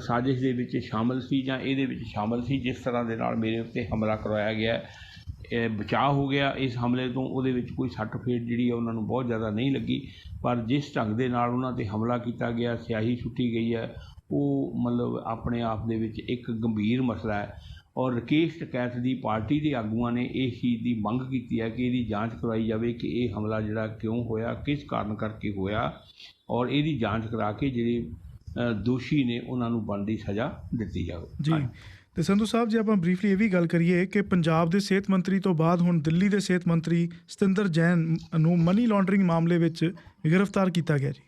ਸਾਜ਼ਿਸ਼ ਦੇ ਵਿੱਚ ਸ਼ਾਮਲ ਸੀ ਜਾਂ ਇਹਦੇ ਵਿੱਚ ਸ਼ਾਮਲ ਸੀ। ਜਿਸ ਤਰ੍ਹਾਂ ਦੇ ਨਾਲ ਮੇਰੇ ਉੱਤੇ ਹਮਲਾ ਕਰਵਾਇਆ ਗਿਆ, ਬਚਾਅ ਹੋ ਗਿਆ ਇਸ ਹਮਲੇ ਤੋਂ, ਉਹਦੇ ਵਿੱਚ ਕੋਈ ਸੱਟ ਫੇਟ ਜਿਹੜੀ ਹੈ ਉਹਨਾਂ ਨੂੰ ਬਹੁਤ ਜ਼ਿਆਦਾ ਨਹੀਂ ਲੱਗੀ। ਪਰ ਜਿਸ ਢੰਗ ਦੇ ਨਾਲ ਉਹਨਾਂ 'ਤੇ ਹਮਲਾ ਕੀਤਾ ਗਿਆ, ਸਿਆਹੀ ਸੁੱਟੀ ਗਈ ਹੈ, ਉਹ ਮਤਲਬ ਆਪਣੇ ਆਪ ਦੇ ਵਿੱਚ ਇੱਕ ਗੰਭੀਰ ਮਸਲਾ ਹੈ। ਔਰ ਰਕੇਸ਼ ਟਕੈਤ ਦੀ ਪਾਰਟੀ ਦੇ ਆਗੂਆਂ ਨੇ ਇਸ ਚੀਜ਼ ਦੀ ਮੰਗ ਕੀਤੀ ਹੈ ਕਿ ਇਹਦੀ ਜਾਂਚ ਕਰਵਾਈ ਜਾਵੇ ਕਿ ਇਹ ਹਮਲਾ ਜਿਹੜਾ ਕਿਉਂ ਹੋਇਆ, ਕਿਸ ਕਾਰਨ ਕਰਕੇ ਹੋਇਆ, ਔਰ ਇਹਦੀ ਜਾਂਚ ਕਰਾ ਕੇ ਜਿਹੜੇ ਦੋਸ਼ੀ ਨੇ ਉਹਨਾਂ ਨੂੰ ਬਣਦੀ ਸਜ਼ਾ ਦਿੱਤੀ ਜਾਵੇ। ਜੀ, ਤੇ ਸੰਧੂ ਸਾਹਿਬ ਜੇ ਆਪਾਂ ਬਰੀਫਲੀ ਇਹ ਵੀ ਗੱਲ ਕਰੀਏ ਕਿ ਪੰਜਾਬ ਦੇ ਸਿਹਤ ਮੰਤਰੀ ਤੋਂ ਬਾਅਦ ਹੁਣ ਦਿੱਲੀ ਦੇ ਸਿਹਤ ਮੰਤਰੀ ਸਤਿੰਦਰ ਜੈਨ ਨੂੰ ਮਨੀ ਲਾਂਡਰਿੰਗ ਮਾਮਲੇ ਵਿੱਚ ਗ੍ਰਿਫਤਾਰ ਕੀਤਾ ਗਿਆ ਜੀ।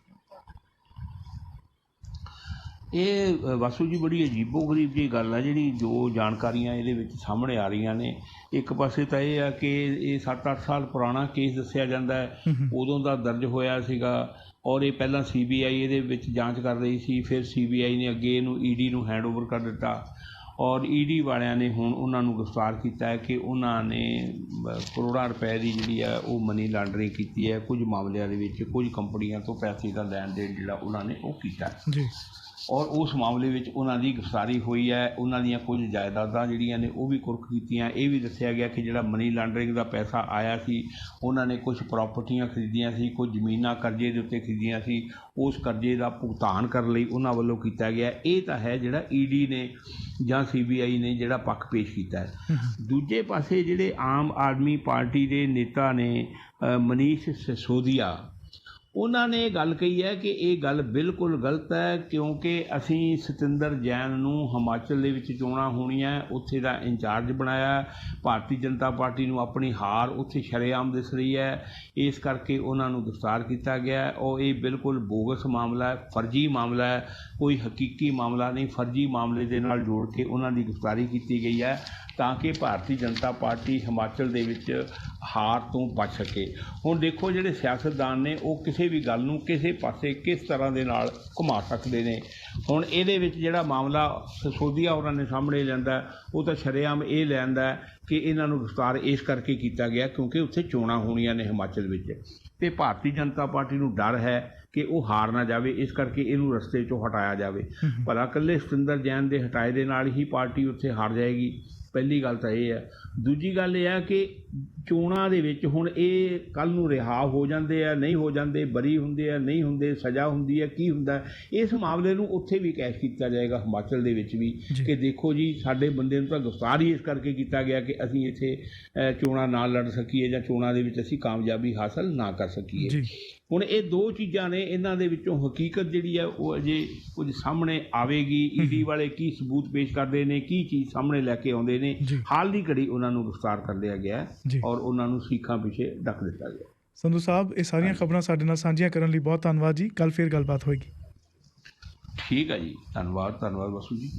ਇਹ ਵਾਸੂ ਜੀ ਬੜੀ ਅਜੀਬੋ-ਗਰੀਬ ਜਿਹੀ ਗੱਲ ਹੈ ਜਿਹੜੀ ਜੋ ਜਾਣਕਾਰੀਆਂ ਇਹਦੇ ਵਿੱਚ ਸਾਹਮਣੇ ਆ ਰਹੀਆਂ ਨੇ। ਇੱਕ ਪਾਸੇ ਤਾਂ ਇਹ ਆ ਕਿ ਇਹ 7-8 ਸਾਲ ਪੁਰਾਣਾ ਕੇਸ ਦੱਸਿਆ ਜਾਂਦਾ ਹੈ, ਉਦੋਂ ਦਾ ਦਰਜ ਹੋਇਆ ਸੀਗਾ, ਔਰ ਇਹ ਪਹਿਲਾਂ CBI ਇਹਦੇ ਵਿੱਚ ਜਾਂਚ ਕਰ ਰਹੀ ਸੀ, ਫਿਰ CBI ਨੇ ਅੱਗੇ ਇਹਨੂੰ ED ਨੂੰ ਹੈਂਡਓਵਰ ਕਰ ਦਿੱਤਾ, ਔਰ ED ਵਾਲਿਆਂ ਨੇ ਹੁਣ ਉਹਨਾਂ ਨੂੰ ਗ੍ਰਿਫਤਾਰ ਕੀਤਾ ਹੈ ਕਿ ਉਹਨਾਂ ਨੇ ਕਰੋੜਾਂ ਰੁਪਏ ਦੀ ਜਿਹੜੀ ਹੈ ਉਹ ਮਨੀ ਲਾਂਡਰਿੰਗ ਕੀਤੀ ਹੈ। ਕੁਝ ਮਾਮਲਿਆਂ ਦੇ ਵਿੱਚ ਕੁਝ ਕੰਪਨੀਆਂ ਤੋਂ ਪੈਸੇ ਦਾ ਲੈਣ ਦੇਣ ਜਿਹੜਾ ਉਹਨਾਂ ਨੇ ਉਹ ਕੀਤਾ ਜੀ, ਔਰ ਉਸ ਮਾਮਲੇ ਵਿੱਚ ਉਹਨਾਂ ਦੀ ਗ੍ਰਿਫਤਾਰੀ ਹੋਈ ਹੈ। ਉਹਨਾਂ ਦੀਆਂ ਕੁਝ ਜਾਇਦਾਦਾਂ ਜਿਹੜੀਆਂ ਨੇ ਉਹ ਵੀ ਕੁਰਕ ਕੀਤੀਆਂ। ਇਹ ਵੀ ਦੱਸਿਆ ਗਿਆ ਕਿ ਜਿਹੜਾ ਮਨੀ ਲਾਂਡਰਿੰਗ ਦਾ ਪੈਸਾ ਆਇਆ ਸੀ, ਉਹਨਾਂ ਨੇ ਕੁਝ ਪ੍ਰਾਪਰਟੀਆਂ ਖਰੀਦੀਆਂ ਸੀ, ਕੁਝ ਜ਼ਮੀਨਾਂ ਕਰਜ਼ੇ ਦੇ ਉੱਤੇ ਖਰੀਦੀਆਂ ਸੀ, ਉਸ ਕਰਜ਼ੇ ਦਾ ਭੁਗਤਾਨ ਕਰਨ ਲਈ ਉਹਨਾਂ ਵੱਲੋਂ ਕੀਤਾ ਗਿਆ। ਇਹ ਤਾਂ ਹੈ ਜਿਹੜਾ ED ਨੇ ਜਾਂ CBI ਨੇ ਜਿਹੜਾ ਪੱਖ ਪੇਸ਼ ਕੀਤਾ ਹੈ। ਦੂਜੇ ਪਾਸੇ ਜਿਹੜੇ ਆਮ ਆਦਮੀ ਪਾਰਟੀ ਦੇ ਨੇਤਾ ਨੇ ਮਨੀਸ਼ ਸਿਸੋਦੀਆ, ਉਹਨਾਂ ਨੇ ਇਹ ਗੱਲ ਕਹੀ ਹੈ ਕਿ ਇਹ ਗੱਲ ਬਿਲਕੁਲ ਗਲਤ ਹੈ, ਕਿਉਂਕਿ ਅਸੀਂ ਸਤਿੰਦਰ ਜੈਨ ਨੂੰ ਹਿਮਾਚਲ ਦੇ ਵਿੱਚ ਚੋਣਾਂ ਹੋਣੀਆਂ ਉੱਥੇ ਦਾ ਇੰਚਾਰਜ ਬਣਾਇਆ। ਭਾਰਤੀ ਜਨਤਾ ਪਾਰਟੀ ਨੂੰ ਆਪਣੀ ਹਾਰ ਉੱਥੇ ਸ਼ਰੇਆਮ ਦਿਸ ਰਹੀ ਹੈ, ਇਸ ਕਰਕੇ ਉਹਨਾਂ ਨੂੰ ਗ੍ਰਿਫਤਾਰ ਕੀਤਾ ਗਿਆ। ਔਰ ਇਹ ਬਿਲਕੁਲ ਬੋਗਸ ਮਾਮਲਾ ਹੈ, ਫਰਜ਼ੀ ਮਾਮਲਾ ਹੈ, ਕੋਈ ਹਕੀਕੀ ਮਾਮਲਾ ਨਹੀਂ। ਫਰਜ਼ੀ ਮਾਮਲੇ ਦੇ ਨਾਲ ਜੋੜ ਕੇ ਉਹਨਾਂ ਦੀ ਗ੍ਰਿਫਤਾਰੀ ਕੀਤੀ ਗਈ ਹੈ ਤਾਂ ਕਿ ਭਾਰਤੀ ਜਨਤਾ ਪਾਰਟੀ ਹਿਮਾਚਲ ਦੇ ਵਿੱਚ ਹਾਰ ਤੋਂ ਬਚ ਸਕੇ। ਹੁਣ ਦੇਖੋ ਜਿਹੜੇ ਸਿਆਸਤਦਾਨ ਨੇ ਉਹ ਕਿਸੇ ਵੀ ਗੱਲ ਨੂੰ ਕਿਸੇ ਪਾਸੇ ਕਿਸ ਤਰ੍ਹਾਂ ਦੇ ਨਾਲ ਘੁਮਾ ਸਕਦੇ ਨੇ। ਹੁਣ ਇਹਦੇ ਵਿੱਚ ਜਿਹੜਾ ਮਾਮਲਾ ਸਿਸੋਦੀਆ ਉਹਨਾਂ ਨੇ ਸਾਹਮਣੇ ਲਿਆਂਦਾ ਉਹ ਤਾਂ ਸ਼ਰੇਆਮ ਇਹ ਲਿਆਂਦਾ ਕਿ ਇਹਨਾਂ ਨੂੰ ਗ੍ਰਿਫਤਾਰ ਇਸ ਕਰਕੇ ਕੀਤਾ ਗਿਆ ਕਿਉਂਕਿ ਉੱਥੇ ਚੋਣਾਂ ਹੋਣੀਆਂ ਨੇ ਹਿਮਾਚਲ ਵਿੱਚ, ਅਤੇ ਭਾਰਤੀ ਜਨਤਾ ਪਾਰਟੀ ਨੂੰ ਡਰ ਹੈ ਕਿ ਉਹ ਹਾਰ ਨਾ ਜਾਵੇ, ਇਸ ਕਰਕੇ ਇਹਨੂੰ ਰਸਤੇ 'ਚੋਂ ਹਟਾਇਆ ਜਾਵੇ। ਭਲਾ ਇਕੱਲੇ ਸਤਿੰਦਰ ਜੈਨ ਦੇ ਹਟਾਏ ਦੇ ਨਾਲ ਹੀ ਪਾਰਟੀ ਉੱਥੇ ਹਾਰ ਜਾਏਗੀ? ਪਹਿਲੀ ਗੱਲ ਤਾਂ ਇਹ ਹੈ। ਦੂਜੀ ਗੱਲ ਇਹ ਹੈ ਕਿ ਚੋਣਾਂ ਦੇ ਵਿੱਚ ਹੁਣ ਇਹ ਕੱਲ੍ਹ ਨੂੰ ਰਿਹਾ ਹੋ ਜਾਂਦੇ ਆ, ਨਹੀਂ ਹੋ ਜਾਂਦੇ, ਬਰੀ ਹੁੰਦੇ ਆ, ਨਹੀਂ ਹੁੰਦੇ, ਸਜ਼ਾ ਹੁੰਦੀ ਹੈ, ਕੀ ਹੁੰਦਾ, ਇਸ ਮਾਮਲੇ ਨੂੰ ਉੱਥੇ ਵੀ ਕੈਸ਼ ਕੀਤਾ ਜਾਏਗਾ ਹਿਮਾਚਲ ਦੇ ਵਿੱਚ ਵੀ ਕਿ ਦੇਖੋ ਜੀ ਸਾਡੇ ਬੰਦੇ ਨੂੰ ਤਾਂ ਗ੍ਰਿਫਤਾਰ ਹੀ ਇਸ ਕਰਕੇ ਕੀਤਾ ਗਿਆ ਕਿ ਅਸੀਂ ਇੱਥੇ ਚੋਣਾਂ ਨਾ ਲੜ ਸਕੀਏ ਜਾਂ ਚੋਣਾਂ ਦੇ ਵਿੱਚ ਅਸੀਂ ਕਾਮਯਾਬੀ ਹਾਸਲ ਨਾ ਕਰ ਸਕੀਏ। ਹੁਣ ਇਹ ਦੋ ਚੀਜ਼ਾਂ ਨੇ, ਇਹਨਾਂ ਦੇ ਵਿੱਚੋਂ ਹਕੀਕਤ ਜਿਹੜੀ ਹੈ ਉਹ ਅਜੇ ਕੁਝ ਸਾਹਮਣੇ ਆਵੇਗੀ। ED ਵਾਲੇ ਕੀ ਸਬੂਤ ਪੇਸ਼ ਕਰਦੇ ਨੇ, ਕੀ ਚੀਜ਼ ਸਾਹਮਣੇ ਲੈ ਕੇ ਆਉਂਦੇ ਨੇ। ਹਾਲ ਦੀ ਘੜੀ ਉਹਨਾਂ ਨੂੰ ਗ੍ਰਿਫਤਾਰ ਕਰ ਲਿਆ ਗਿਆ ਔਰ ਉਹਨਾਂ ਨੂੰ ਸੀਖਾਂ ਪਿੱਛੇ ਡੱਕ ਦਿੱਤਾ ਗਿਆ। ਸੰਧੂ ਸਾਹਿਬ, ਇਹ ਸਾਰੀਆਂ ਖਬਰਾਂ ਸਾਡੇ ਨਾਲ ਸਾਂਝੀਆਂ ਕਰਨ ਲਈ ਬਹੁਤ ਧੰਨਵਾਦ ਜੀ। ਕੱਲ੍ਹ ਫਿਰ ਗੱਲਬਾਤ ਹੋਏਗੀ। ਠੀਕ ਹੈ ਜੀ, ਧੰਨਵਾਦ ਵਾਸੂ ਜੀ।